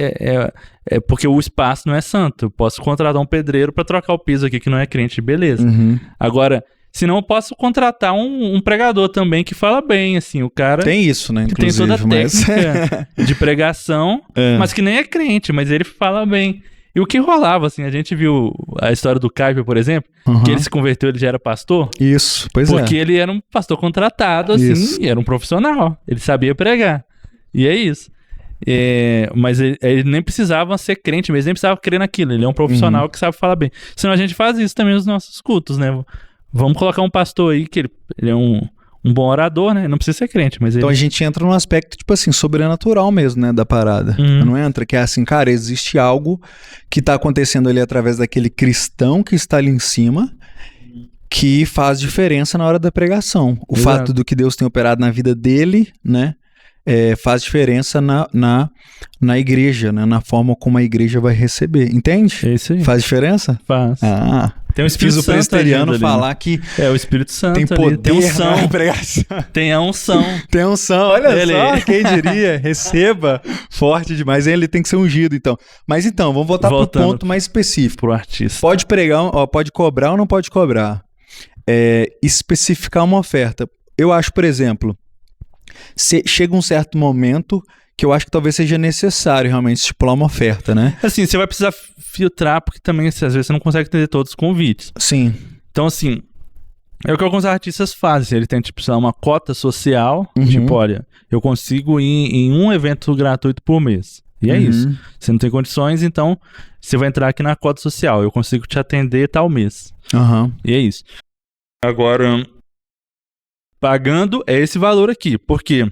Speaker 2: é porque o espaço não é santo. Eu posso contratar um pedreiro para trocar o piso aqui que não é crente, beleza. Agora, senão eu posso contratar um pregador também que fala bem, assim, o cara...
Speaker 1: Tem isso, né,
Speaker 2: que tem toda a técnica de pregação, mas que nem é crente, mas ele fala bem. E o que rolava, assim, a gente viu a história do Caio, por exemplo, que ele se converteu, ele já era pastor.
Speaker 1: Isso, pois
Speaker 2: porque ele era um pastor contratado, assim, e era um profissional. Ele sabia pregar. E é isso. Mas ele nem precisava ser crente mesmo, nem precisava crer naquilo. Ele é um profissional que sabe falar bem. Senão a gente faz isso também nos nossos cultos, né? Vamos colocar um pastor aí, que ele é um bom orador, né? Não precisa ser crente, mas
Speaker 1: Então a gente entra num aspecto, tipo assim, sobrenatural mesmo, né, da parada. Não entra que é assim, cara, existe algo que tá acontecendo ali através daquele cristão que está ali em cima, que faz diferença na hora da pregação. O fato do que Deus tem operado na vida dele, né, faz diferença na igreja, né, na forma como a igreja vai receber. Entende?
Speaker 2: É isso aí.
Speaker 1: Faz diferença?
Speaker 2: Faz.
Speaker 1: Tem o Espírito Santo presbiteriano falar que
Speaker 2: o Espírito Santo
Speaker 1: tem poder,
Speaker 2: tem unção,
Speaker 1: na pregação.
Speaker 2: Tem a unção.
Speaker 1: Tem unção, olha só, quem diria, receba, forte demais, ele tem que ser ungido, então. Mas então, vamos voltar pro ponto mais específico.
Speaker 2: Pro artista.
Speaker 1: Pode pregar, pode cobrar ou não pode cobrar. Especificar uma oferta. Eu acho, por exemplo, chega um certo momento que eu acho que talvez seja necessário realmente estipular uma oferta, né?
Speaker 2: Assim, você vai precisar filtrar, porque também às vezes você não consegue entender todos os convites.
Speaker 1: Sim.
Speaker 2: Então, assim, é o que alguns artistas fazem. Ele tem, tipo, uma cota social, tipo, olha, eu consigo ir em um evento gratuito por mês. E é isso. Você não tem condições, então você vai entrar aqui na cota social. Eu consigo te atender tal mês. E é isso. Agora, pagando é esse valor aqui, porque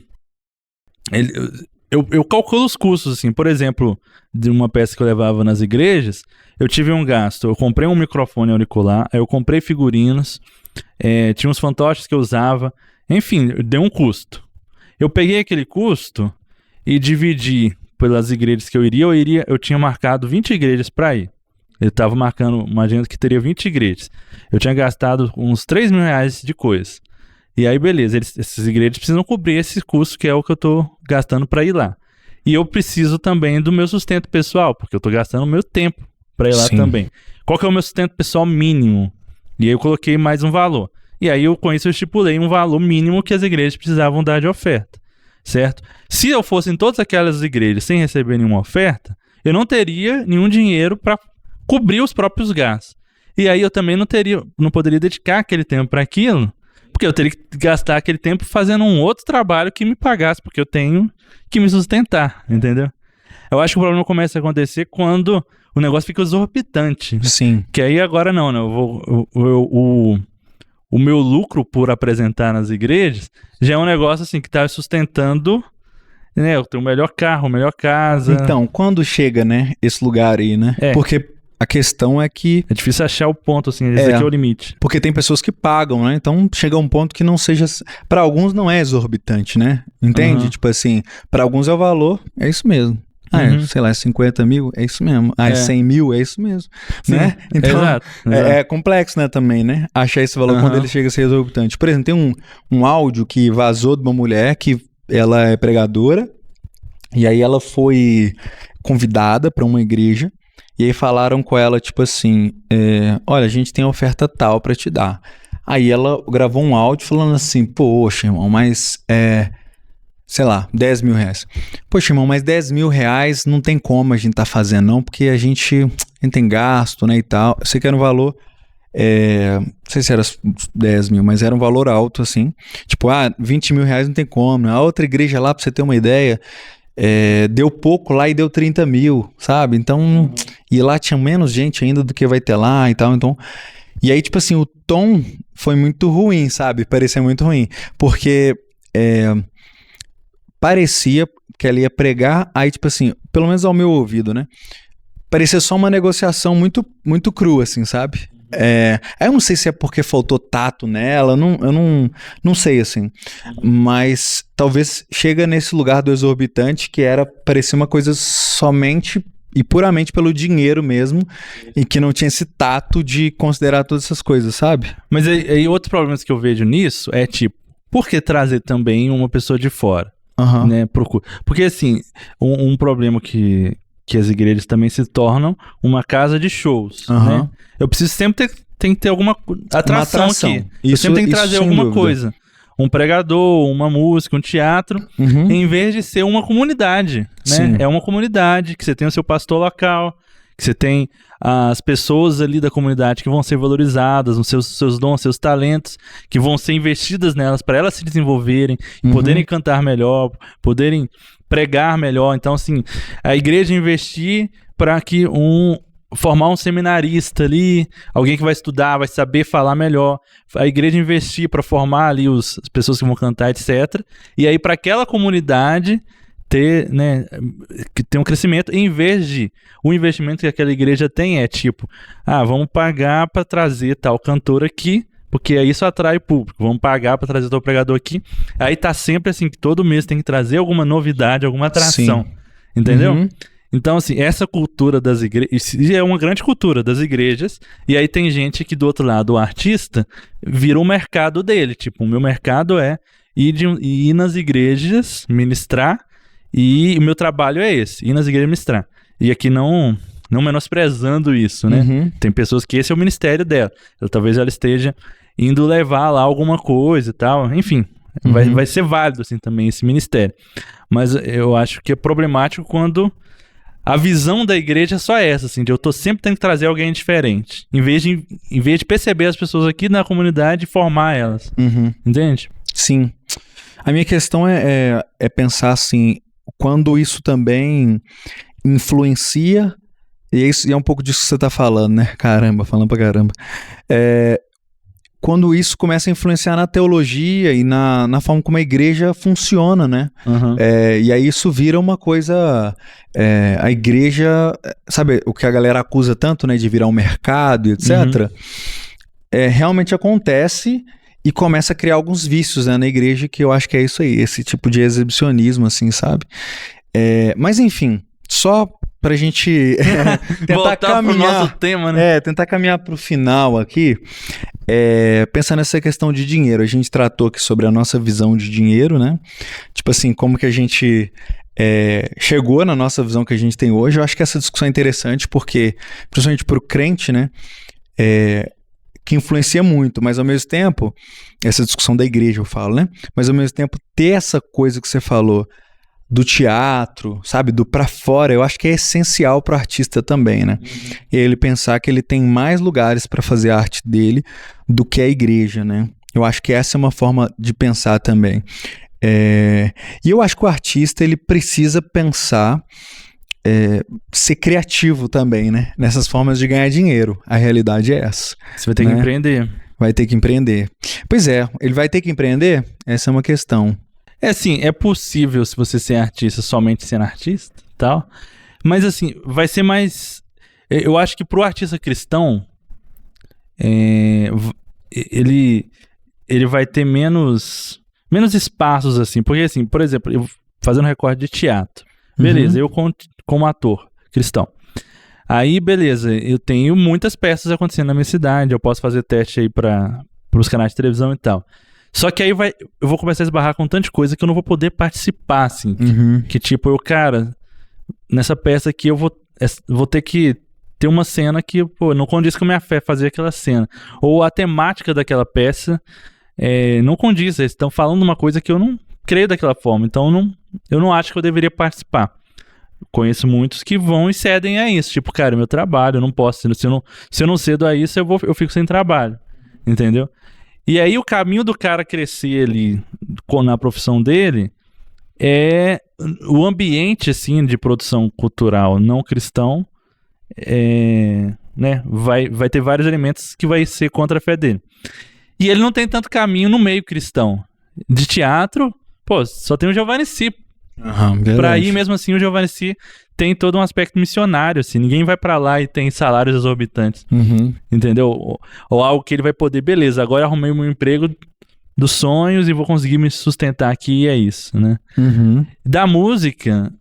Speaker 2: eu calculo os custos, assim. Por exemplo, de uma peça que eu levava nas igrejas, eu tive um gasto. Eu comprei um microfone auricular, eu comprei figurinos, tinha uns fantoches que eu usava. Enfim, deu um custo. Eu peguei aquele custo e dividir pelas igrejas que eu tinha marcado 20 igrejas para ir. Eu estava marcando uma agenda que teria 20 igrejas. Eu tinha gastado uns 3 mil reais de coisas. E aí, beleza, essas igrejas precisam cobrir esse custo que é o que eu estou gastando para ir lá. E eu preciso também do meu sustento pessoal, porque eu estou gastando o meu tempo para ir lá também. Qual que é o meu sustento pessoal mínimo? E aí eu coloquei mais um valor. E aí com isso eu estipulei um valor mínimo que as igrejas precisavam dar de oferta, certo? Se eu fosse em todas aquelas igrejas sem receber nenhuma oferta, eu não teria nenhum dinheiro para cobrir os próprios gastos. E aí eu também não poderia dedicar aquele tempo para aquilo, porque eu teria que gastar aquele tempo fazendo um outro trabalho que me pagasse, porque eu tenho que me sustentar, entendeu? Eu acho que o problema começa a acontecer quando o negócio fica exorbitante.
Speaker 1: Sim.
Speaker 2: Que aí agora não, né? O meu lucro por apresentar nas igrejas já é um negócio assim que está sustentando, né? Eu tenho o melhor carro, a melhor casa.
Speaker 1: Então, quando chega, né, esse lugar aí, né? Porque a questão é que...
Speaker 2: É difícil achar o ponto, assim, esse aqui é o limite.
Speaker 1: Porque tem pessoas que pagam, né? Então chega um ponto que não seja... Para alguns não é exorbitante, né? Entende? Tipo assim, para alguns é o valor, é isso mesmo. Sei lá, 50 mil, é isso mesmo. 100 mil, é isso mesmo.
Speaker 2: Sim,
Speaker 1: né? Então,
Speaker 2: exato.
Speaker 1: É complexo, né, também, né? Achar esse valor quando ele chega a ser exorbitante. Por exemplo, tem um áudio que vazou de uma mulher que ela é pregadora, e aí ela foi convidada para uma igreja, e aí falaram com ela, tipo assim, olha, a gente tem oferta tal para te dar. Aí ela gravou um áudio falando assim, poxa, irmão, mas sei lá, 10 mil reais. Poxa, irmão, mas 10 mil reais não tem como a gente tá fazendo, não, porque a gente tem gasto, né, e tal. Eu sei que era um valor, não sei se era 10 mil, mas era um valor alto, assim. Tipo, 20 mil reais não tem como. A outra igreja lá, pra você ter uma ideia, deu pouco lá e deu 30 mil, sabe? Então, e lá tinha menos gente ainda do que vai ter lá e tal, então... E aí, tipo assim, o tom foi muito ruim, sabe? Parecia muito ruim, porque... parecia que ela ia pregar, aí tipo assim, pelo menos ao meu ouvido, né? Parecia só uma negociação muito, muito crua, assim, sabe? Eu não sei se é porque faltou tato nela, eu não sei, assim. Mas talvez chega nesse lugar do exorbitante que parecia uma coisa somente e puramente pelo dinheiro mesmo, e que não tinha esse tato de considerar todas essas coisas, sabe?
Speaker 2: Mas aí outros problemas que eu vejo nisso é tipo, por que trazer também uma pessoa de fora? Né, porque assim, um problema que as igrejas também se tornam uma casa de shows, né? Eu preciso sempre tem que ter alguma atração aqui. Eu sempre tenho que trazer alguma coisa. Um pregador, uma música, um teatro, em vez de ser uma comunidade, né?
Speaker 1: Sim.
Speaker 2: É uma comunidade que você tem o seu pastor local, que você tem as pessoas ali da comunidade que vão ser valorizadas, os seus dons, seus talentos, que vão ser investidas nelas para elas se desenvolverem, poderem cantar melhor, poderem pregar melhor. Então, assim, a igreja investir para que formar um seminarista ali, alguém que vai estudar, vai saber falar melhor. A igreja investir para formar ali as pessoas que vão cantar, etc. E aí, para aquela comunidade... ter um crescimento, em vez de o investimento que aquela igreja tem é tipo, vamos pagar para trazer tal cantor aqui, porque aí isso atrai público, vamos pagar para trazer tal pregador aqui, aí tá sempre assim, que todo mês tem que trazer alguma novidade, alguma atração, entendeu? Então assim, essa cultura das igrejas, é uma grande cultura das igrejas, e aí tem gente que do outro lado, o artista, vira o mercado dele, tipo, o meu mercado é ir nas igrejas, ministrar. E o meu trabalho é esse, ir nas igrejas ministrar. E aqui não menosprezando isso, né? Tem pessoas que esse é o ministério dela. Talvez ela esteja indo levar lá alguma coisa e tal. Enfim, vai ser válido assim também esse ministério. Mas eu acho que é problemático quando a visão da igreja é só essa, assim, de eu tô sempre tendo que trazer alguém diferente. Em vez de perceber as pessoas aqui na comunidade e formar elas. Entende?
Speaker 1: Sim. A minha questão é pensar assim... Quando isso também influencia, e é um pouco disso que você está falando, né? Caramba, falando pra caramba. Quando isso começa a influenciar na teologia e na forma como a igreja funciona, né? E aí isso vira uma coisa... a igreja... Sabe o que a galera acusa tanto, né? De virar um mercado, etc. Realmente acontece... E começa a criar alguns vícios, né, na igreja, que eu acho que é isso aí, esse tipo de exibicionismo, assim, sabe? Mas enfim, só pra gente tentar
Speaker 2: voltar
Speaker 1: caminhar
Speaker 2: pro nosso tema, né?
Speaker 1: tentar caminhar pro final aqui, pensando nessa questão de dinheiro. A gente tratou aqui sobre a nossa visão de dinheiro, né? Tipo assim, como que a gente chegou na nossa visão que a gente tem hoje. Eu acho que essa discussão é interessante porque, principalmente pro crente, né? Que influencia muito, mas ao mesmo tempo, essa discussão da igreja eu falo, né? Mas ao mesmo tempo, ter essa coisa que você falou do teatro, sabe? Do pra fora, eu acho que é essencial pro artista também, né? E ele pensar que ele tem mais lugares para fazer a arte dele do que a igreja, né? Eu acho que essa é uma forma de pensar também. E eu acho que o artista, ele precisa pensar, ser criativo também, né? Nessas formas de ganhar dinheiro. A realidade é essa.
Speaker 2: Você vai ter que empreender.
Speaker 1: Vai ter que empreender. Pois é, ele vai ter que empreender? Essa é uma questão.
Speaker 2: Assim, é possível se você ser artista somente sendo artista e tal, mas assim, vai ser mais... Eu acho que pro artista cristão, ele vai ter menos espaços, assim, porque assim, por exemplo, eu fazendo recorte de teatro, beleza, eu como ator cristão, aí beleza, eu tenho muitas peças acontecendo na minha cidade, eu posso fazer teste aí para os canais de televisão e tal. Só que aí eu vou começar a esbarrar com tanta coisa que eu não vou poder participar, assim. Que tipo, cara, nessa peça aqui eu vou ter que ter uma cena que, pô, não condiz com a minha fé fazer aquela cena. Ou a temática daquela peça não condiz. Eles estão falando uma coisa que eu não creio daquela forma. Então eu não acho que eu deveria participar. Conheço muitos que vão e cedem a isso. Tipo, cara, meu trabalho, eu não posso. Se eu não cedo a isso, eu fico sem trabalho. Entendeu? E aí o caminho do cara crescer ali na profissão dele é o ambiente, assim, de produção cultural não cristão, né, vai ter vários elementos que vai ser contra a fé dele. E ele não tem tanto caminho no meio cristão. De teatro, pô, só tem o Giovanni Si. Pra ir mesmo assim, o Giovanni Si tem todo um aspecto missionário, assim, ninguém vai pra lá e tem salários exorbitantes, entendeu? Ou algo que ele vai poder, beleza, agora arrumei o meu emprego dos sonhos e vou conseguir me sustentar aqui e é isso, né? Da música,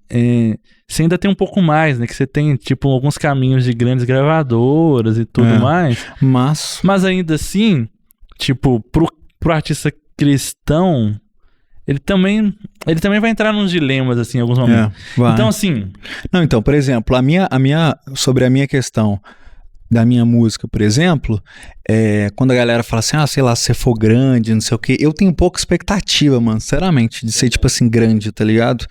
Speaker 2: você ainda tem um pouco mais, né? Que você tem, tipo, alguns caminhos de grandes gravadoras e tudo mais. Mas ainda assim, tipo, pro artista cristão, ele também vai entrar nos dilemas, assim, em alguns momentos. Então, assim...
Speaker 1: Não, então, por exemplo, sobre a minha questão da minha música, por exemplo, quando a galera fala assim, sei lá, se você for grande, não sei o quê, eu tenho pouca expectativa, mano, sinceramente, de ser, tipo assim, grande, tá ligado?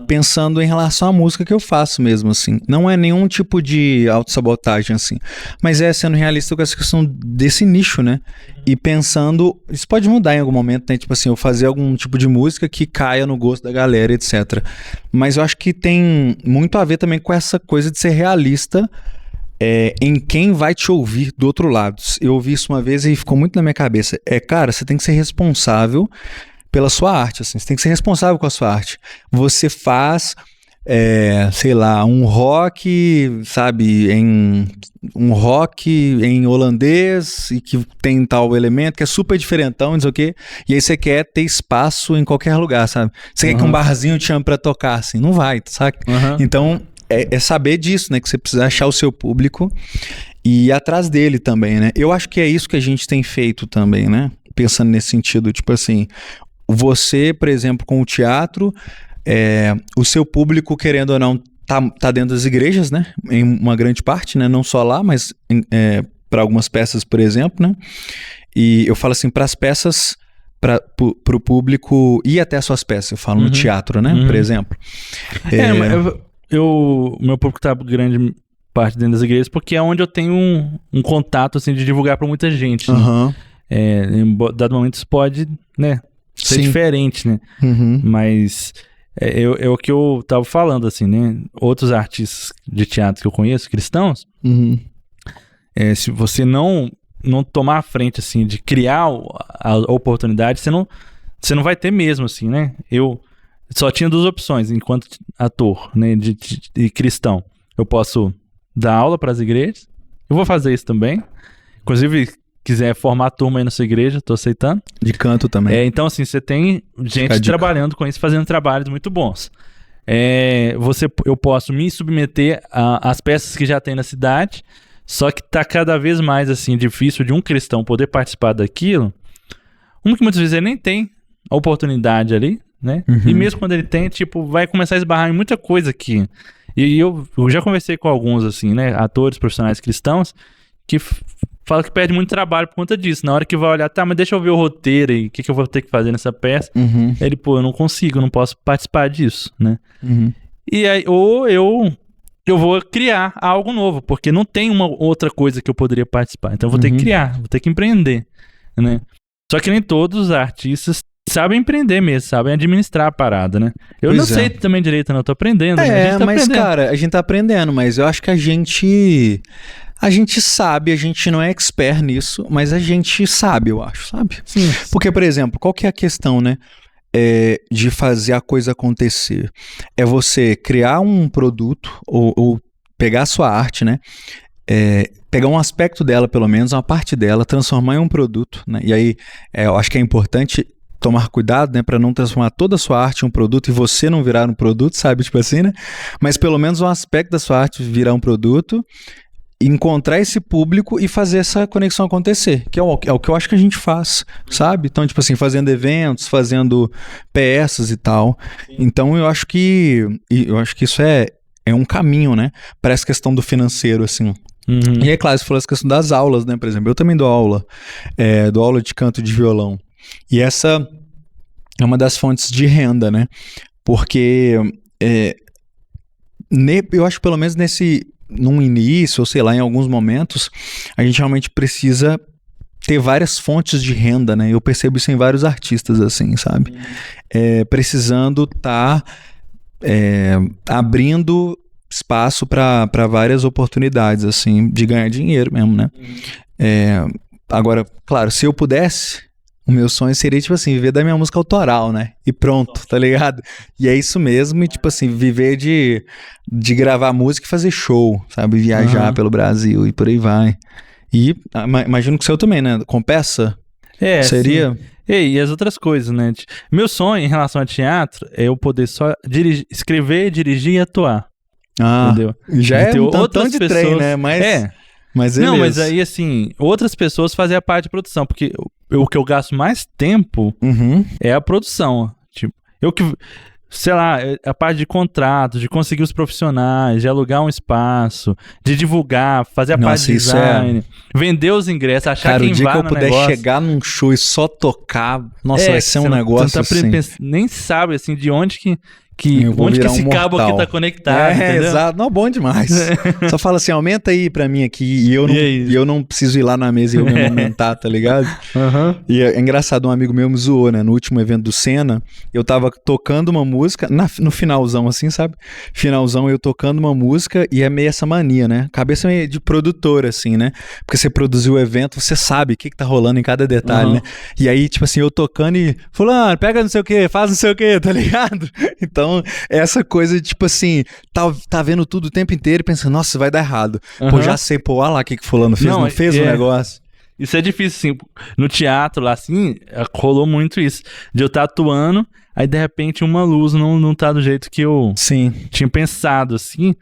Speaker 1: Pensando em relação à música que eu faço mesmo, assim. Não é nenhum tipo de autossabotagem, assim, mas sendo realista com essa questão desse nicho, né? E pensando, isso pode mudar em algum momento, né? Tipo assim, eu fazer algum tipo de música que caia no gosto da galera, etc. Mas eu acho que tem muito a ver também com essa coisa de ser realista, em quem vai te ouvir do outro lado. Eu ouvi isso uma vez e ficou muito na minha cabeça. Cara, você tem que ser responsável pela sua arte, assim. Você tem que ser responsável com a sua arte. Você faz, sei lá, um rock, sabe, um rock em holandês e que tem tal elemento que é super diferentão, não sei o quê. E aí você quer ter espaço em qualquer lugar, sabe? Você quer que um barzinho te chame pra tocar, assim. Não vai, sabe? Então... É saber disso, né? Que você precisa achar o seu público e ir atrás dele também, né? Eu acho que é isso que a gente tem feito também, né? Pensando nesse sentido, tipo assim, você, por exemplo, com o teatro, o seu público, querendo ou não, tá dentro das igrejas, né? Em uma grande parte, né? Não só lá, mas para algumas peças, por exemplo, né? E eu falo assim, para as peças... Para o público ir até as suas peças, eu falo no teatro, né? Por exemplo.
Speaker 2: Meu público tá grande parte dentro das igrejas porque é onde eu tenho um contato, assim, de divulgar para muita gente. Né? Em dado momento isso pode, né, ser diferente, né? Mas é o que eu tava falando, assim, né? Outros artistas de teatro que eu conheço, cristãos, se você não tomar a frente, assim, de criar a oportunidade, você não vai ter mesmo, assim, né? Eu só tinha duas opções enquanto ator, né, de cristão. Eu posso dar aula para as igrejas, eu vou fazer isso também. Inclusive, quiser formar turma aí na sua igreja, tô aceitando.
Speaker 1: De canto também.
Speaker 2: Então, assim, você tem gente trabalhando com isso, fazendo trabalhos muito bons. eu posso me submeter às peças que já tem na cidade, só que tá cada vez mais assim difícil de um cristão poder participar daquilo, que muitas vezes ele nem tem a oportunidade ali, né? E mesmo quando ele tem, tipo, vai começar a esbarrar em muita coisa aqui. E eu já conversei com alguns, assim, né, atores profissionais cristãos, que falam que perde muito trabalho por conta disso. Na hora que vai olhar, tá, mas deixa eu ver o roteiro aí, o que eu vou ter que fazer nessa peça. Ele, pô, eu não consigo, não posso participar disso, né? E aí, ou eu vou criar algo novo, porque não tem uma outra coisa que eu poderia participar. Então eu vou ter que criar, vou ter que empreender, né? Só que nem todos os artistas sabem empreender mesmo, sabem administrar a parada, né? Eu não sei também direito, não, eu tô aprendendo.
Speaker 1: Né? Mas cara, a gente tá aprendendo, mas eu acho que a gente sabe, a gente não é expert nisso, mas a gente sabe, eu acho, sabe?
Speaker 2: Sim.
Speaker 1: Porque, por exemplo, qual que é a questão, né? De fazer a coisa acontecer. É você criar um produto ou pegar a sua arte, né? Pegar um aspecto dela, pelo menos, uma parte dela, transformar em um produto, né? E aí, eu acho que é importante tomar cuidado, né, para não transformar toda a sua arte em um produto e você não virar um produto, sabe, tipo assim, né? Mas pelo menos um aspecto da sua arte virar um produto, encontrar esse público e fazer essa conexão acontecer, que é o que eu acho que a gente faz, sabe? Então, tipo assim, fazendo eventos, fazendo peças e tal. Então, eu acho que isso é um caminho, né, para essa questão do financeiro, assim. E é claro, você falou essa questão das aulas, né, por exemplo, eu também dou aula de canto e de violão. E essa é uma das fontes de renda, né? Porque eu acho que pelo menos num início, ou sei lá, em alguns momentos, a gente realmente precisa ter várias fontes de renda, né? Eu percebo isso em vários artistas, assim, sabe? Precisando estar abrindo espaço para várias oportunidades, assim, de ganhar dinheiro mesmo, né? Agora, claro, se eu pudesse, o meu sonho seria, tipo assim, viver da minha música autoral, né? E pronto, tá ligado? E é isso mesmo, e tipo assim, viver de gravar música e fazer show, sabe? Viajar pelo Brasil e por aí vai. E imagino que o seu também, né? Com peça? Seria?
Speaker 2: Sim. E as outras coisas, né? Meu sonho em relação a teatro é eu poder só escrever, dirigir e atuar. Entendeu?
Speaker 1: Já é um tantão de trem, né? Mas
Speaker 2: não, mas aí, assim, outras pessoas fazem a parte de produção, porque o que eu gasto mais tempo é a produção. Tipo, sei lá, a parte de contratos, de conseguir os profissionais, de alugar um espaço, de divulgar, fazer a parte de design, vender os ingressos, achar quem vai no negócio. Cara, o dia que eu puder
Speaker 1: chegar num show e só tocar, nossa, vai ser um negócio assim.
Speaker 2: Nem sabe, assim, de onde que esse cabo aqui tá conectado,
Speaker 1: exato. Não, bom demais. Só fala assim, aumenta aí pra mim aqui e eu não preciso ir lá na mesa e eu me aumentar, tá ligado? E é engraçado, um amigo meu me zoou, né? No último evento do Senna, eu tava tocando uma música, no finalzão assim, sabe? Finalzão eu tocando uma música e é meio essa mania, né? Cabeça meio de produtor, assim, né? Porque você produziu o evento, você sabe o que tá rolando em cada detalhe, né? E aí, tipo assim, eu tocando e fulano, pega não sei o que, faz não sei o que, tá ligado? Então, essa coisa de, tipo assim, tá vendo tudo o tempo inteiro e pensando, nossa, vai dar errado. Pô, já sei, olha lá o que fulano fez, não fez o negócio.
Speaker 2: Isso é difícil, assim, no teatro lá, assim, rolou muito isso, de eu estar atuando, aí de repente uma luz não tá do jeito que eu tinha pensado, assim,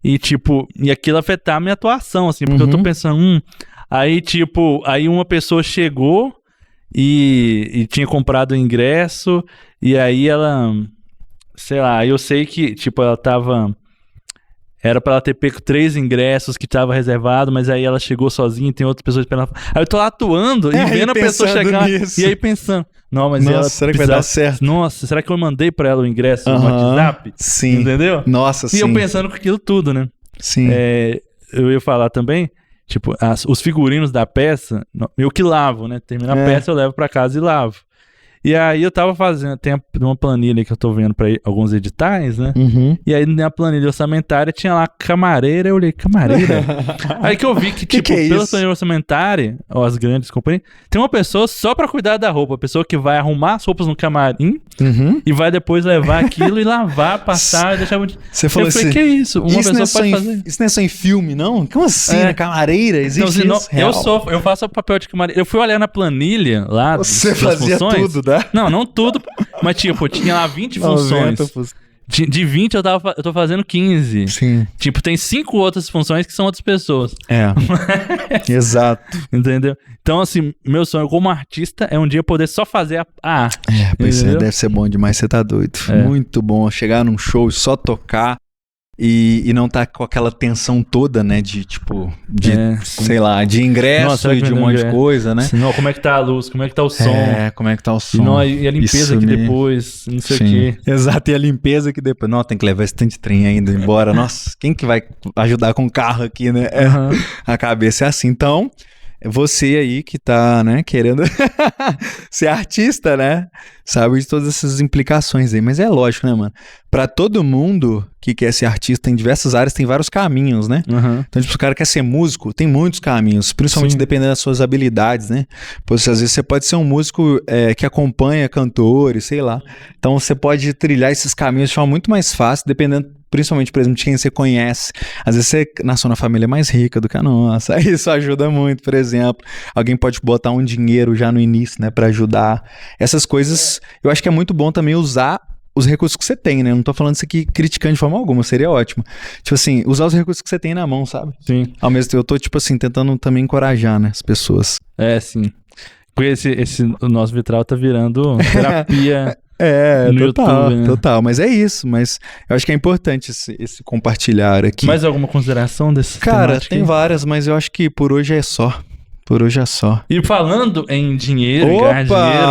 Speaker 2: e tipo, e aquilo afetar a minha atuação, assim, porque eu tô pensando, aí tipo, aí uma pessoa chegou e tinha comprado o ingresso, e aí ela... Sei lá, eu sei que, tipo, ela tava... Era pra ela ter pego 3 ingressos que tava reservado, mas aí ela chegou sozinha e tem outras pessoas esperando. Aí eu tô lá atuando e vendo a pessoa chegar nisso. E aí pensando... Não, mas
Speaker 1: nossa,
Speaker 2: ela
Speaker 1: será que vai dar certo?
Speaker 2: Nossa, será que eu mandei pra ela o ingresso no WhatsApp?
Speaker 1: Sim.
Speaker 2: Entendeu?
Speaker 1: Nossa, sim.
Speaker 2: E eu pensando com aquilo tudo, né?
Speaker 1: Sim.
Speaker 2: Eu ia falar também, tipo, os figurinos da peça, eu que lavo, né? Termina a peça, eu levo pra casa e lavo. E aí eu tava fazendo, tem uma planilha que eu tô vendo pra alguns editais, né? E aí na planilha orçamentária tinha lá camareira, eu olhei, camareira? Aí que eu vi que tipo, pela planilha orçamentária, ou as grandes companhias, tem uma pessoa só pra cuidar da roupa, a pessoa que vai arrumar as roupas no camarim e vai depois levar aquilo e lavar, passar e deixar...
Speaker 1: Você falou assim...
Speaker 2: que é isso? Uma pessoa pode fazer.
Speaker 1: Isso não é só em filme, não? Como assim, né? Camareira? Existe
Speaker 2: então,
Speaker 1: isso? Real?
Speaker 2: Eu faço o papel de camareira. Eu fui olhar na planilha lá
Speaker 1: Você fazia
Speaker 2: funções.
Speaker 1: tudo, né?
Speaker 2: Não tudo, mas tipo, tinha lá 20 funções. De 20 eu tô fazendo 15.
Speaker 1: Sim.
Speaker 2: Tipo, tem 5 outras funções que são outras pessoas.
Speaker 1: Exato.
Speaker 2: Entendeu? Então, assim, meu sonho como artista é um dia poder só fazer a arte.
Speaker 1: Pois deve ser bom demais, você tá doido. Muito bom chegar num show e só tocar e não tá com aquela tensão toda, né, de tipo, sei lá, de ingresso e de um monte de coisa, né?
Speaker 2: Não, como é que tá a luz, como é que tá o som.
Speaker 1: Como é que tá o som.
Speaker 2: E a limpeza aqui depois, não sei o quê.
Speaker 1: Exato, e a limpeza aqui depois. Não, tem que levar esse tanto de trem ainda embora. Nossa, quem que vai ajudar com o carro aqui, né? A cabeça é assim. Então, você aí que tá, né, querendo ser artista, né, sabe de todas essas implicações aí. Mas é lógico, né, mano? Pra todo mundo que quer ser artista em diversas áreas, tem vários caminhos, né? Então, tipo, se o cara quer ser músico, tem muitos caminhos, principalmente dependendo das suas habilidades, né? Pois às vezes você pode ser um músico que acompanha cantores, sei lá. Então, você pode trilhar esses caminhos de forma muito mais fácil, dependendo principalmente, por exemplo, de quem você conhece. Às vezes você nasceu na família mais rica do que a nossa. Isso ajuda muito, por exemplo. Alguém pode botar um dinheiro já no início, né, pra ajudar. Essas coisas, eu acho que é muito bom também usar os recursos que você tem, né? Eu não tô falando isso aqui criticando de forma alguma, seria ótimo. Tipo assim, usar os recursos que você tem na mão, sabe?
Speaker 2: Sim.
Speaker 1: Ao mesmo tempo, eu tô, tipo assim, tentando também encorajar, né, as pessoas.
Speaker 2: Sim. Porque o nosso vitral tá virando terapia...
Speaker 1: no total,
Speaker 2: YouTube, né?
Speaker 1: Total, mas é isso, mas eu acho que é importante esse compartilhar aqui.
Speaker 2: Mais alguma consideração desse
Speaker 1: Cara, tem várias, mas eu acho que por hoje é só.
Speaker 2: E falando em dinheiro, ganhar dinheiro,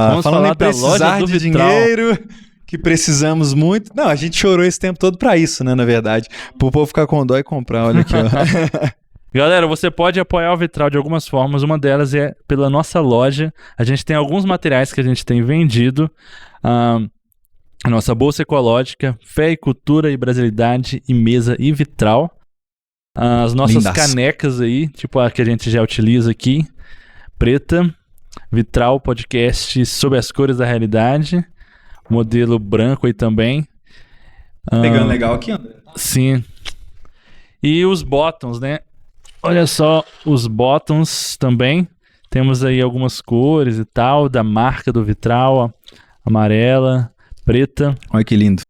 Speaker 2: vamos falar da loja do Vitral.
Speaker 1: Dinheiro, que precisamos muito. Não, a gente chorou esse tempo todo pra isso, né, na verdade. Pro povo ficar com dó e comprar, olha aqui, ó.
Speaker 2: Galera, você pode apoiar o Vitral de algumas formas, uma delas é pela nossa loja. A gente tem alguns materiais que a gente tem vendido. A nossa bolsa ecológica, fé e cultura e brasilidade e mesa e vitral. As nossas canecas aí, tipo a que a gente já utiliza aqui, preta, vitral, podcast sobre as cores da realidade, modelo branco aí também.
Speaker 1: Pegando legal aqui, André?
Speaker 2: Sim. E os bottoms, né? Olha só, os bottoms também. Temos aí algumas cores e tal, da marca do vitral, ó. Amarela, preta.
Speaker 1: Olha que lindo.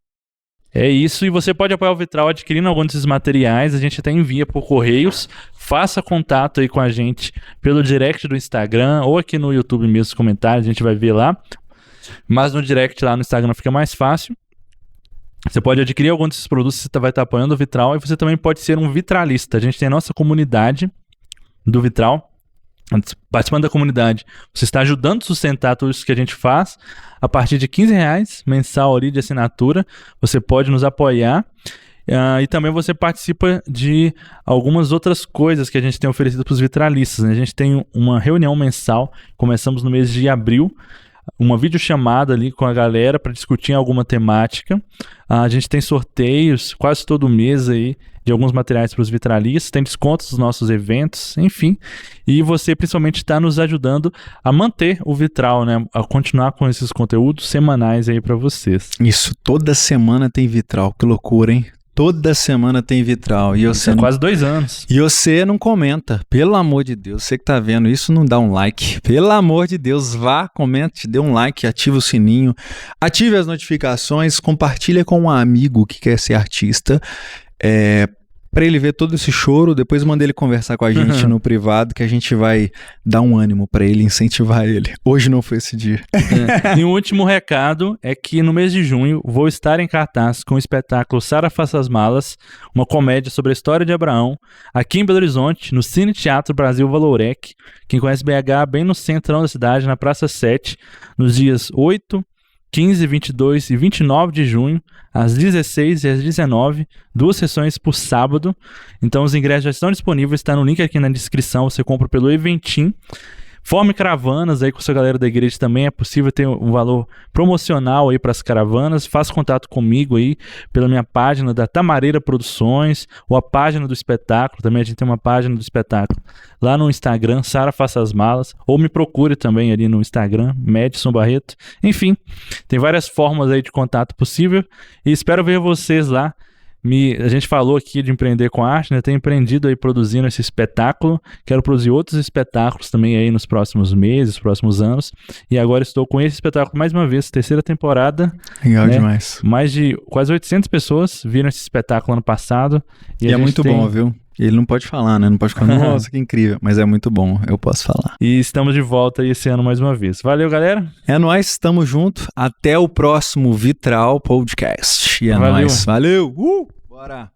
Speaker 2: É isso, e você pode apoiar o Vitral adquirindo alguns desses materiais, a gente até envia por correios. Faça contato aí com a gente pelo direct do Instagram ou aqui no YouTube mesmo, os comentários, a gente vai ver lá. Mas no direct lá no Instagram fica mais fácil. Você pode adquirir algum desses produtos, você vai estar apoiando o Vitral, e você também pode ser um vitralista. A gente tem a nossa comunidade do Vitral. Participando da comunidade, você está ajudando a sustentar tudo isso que a gente faz. A partir de R$15 mensal ali de assinatura, você pode nos apoiar. E também você participa de algumas outras coisas que a gente tem oferecido para os vitralistas, né? A gente tem uma reunião mensal, começamos no mês de abril, uma videochamada ali com a galera para discutir alguma temática. A gente tem sorteios quase todo mês aí de alguns materiais para os vitralistas, tem descontos nos nossos eventos, enfim. E você principalmente está nos ajudando a manter o Vitral, né? A continuar com esses conteúdos semanais aí para vocês.
Speaker 1: Isso, toda semana tem Vitral, que loucura, hein? Toda semana tem Vitral. E você
Speaker 2: quase 2 anos.
Speaker 1: E você não comenta. Pelo amor de Deus, você que tá vendo isso, não dá um like. Pelo amor de Deus, vá, comente, dê um like, ative o sininho, ative as notificações, compartilha com um amigo que quer ser artista. Pra ele ver todo esse choro, depois manda ele conversar com a gente no privado, que a gente vai dar um ânimo pra ele, incentivar ele. Hoje não foi esse dia.
Speaker 2: E um último recado é que no mês de junho vou estar em cartaz com o espetáculo Sara Faça as Malas, uma comédia sobre a história de Abraão, aqui em Belo Horizonte, no Cine Teatro Brasil Valorec. Quem conhece BH, bem no centrão da cidade, na Praça 7, nos dias 8, 15, 22 e 29 de junho, às 16 e às 19, 2 sessões por sábado. Então os ingressos já estão disponíveis, está no link aqui na descrição, você compra pelo Eventim. Forme caravanas aí com a sua galera da igreja também, é possível ter um valor promocional aí para as caravanas. Faça contato comigo aí pela minha página da Tamareira Produções ou a página do espetáculo, também a gente tem uma página do espetáculo lá no Instagram, Sara Faça as Malas, ou me procure também ali no Instagram, Madison Barreto. Enfim, tem várias formas aí de contato possível e espero ver vocês lá. A gente falou aqui de empreender com arte, né? Tenho empreendido aí produzindo esse espetáculo. Quero produzir outros espetáculos também aí nos próximos meses, próximos anos. E agora estou com esse espetáculo mais uma vez, terceira temporada.
Speaker 1: Legal demais.
Speaker 2: Mais de quase 800 pessoas viram esse espetáculo ano passado.
Speaker 1: E é muito bom, viu? Ele não pode falar, né? Não pode ficar, nossa, que incrível. Mas é muito bom, eu posso falar.
Speaker 2: E estamos de volta aí esse ano mais uma vez. Valeu, galera.
Speaker 1: É nóis, estamos juntos. Até o próximo Vitral Podcast. E é nóis. Valeu! Bora!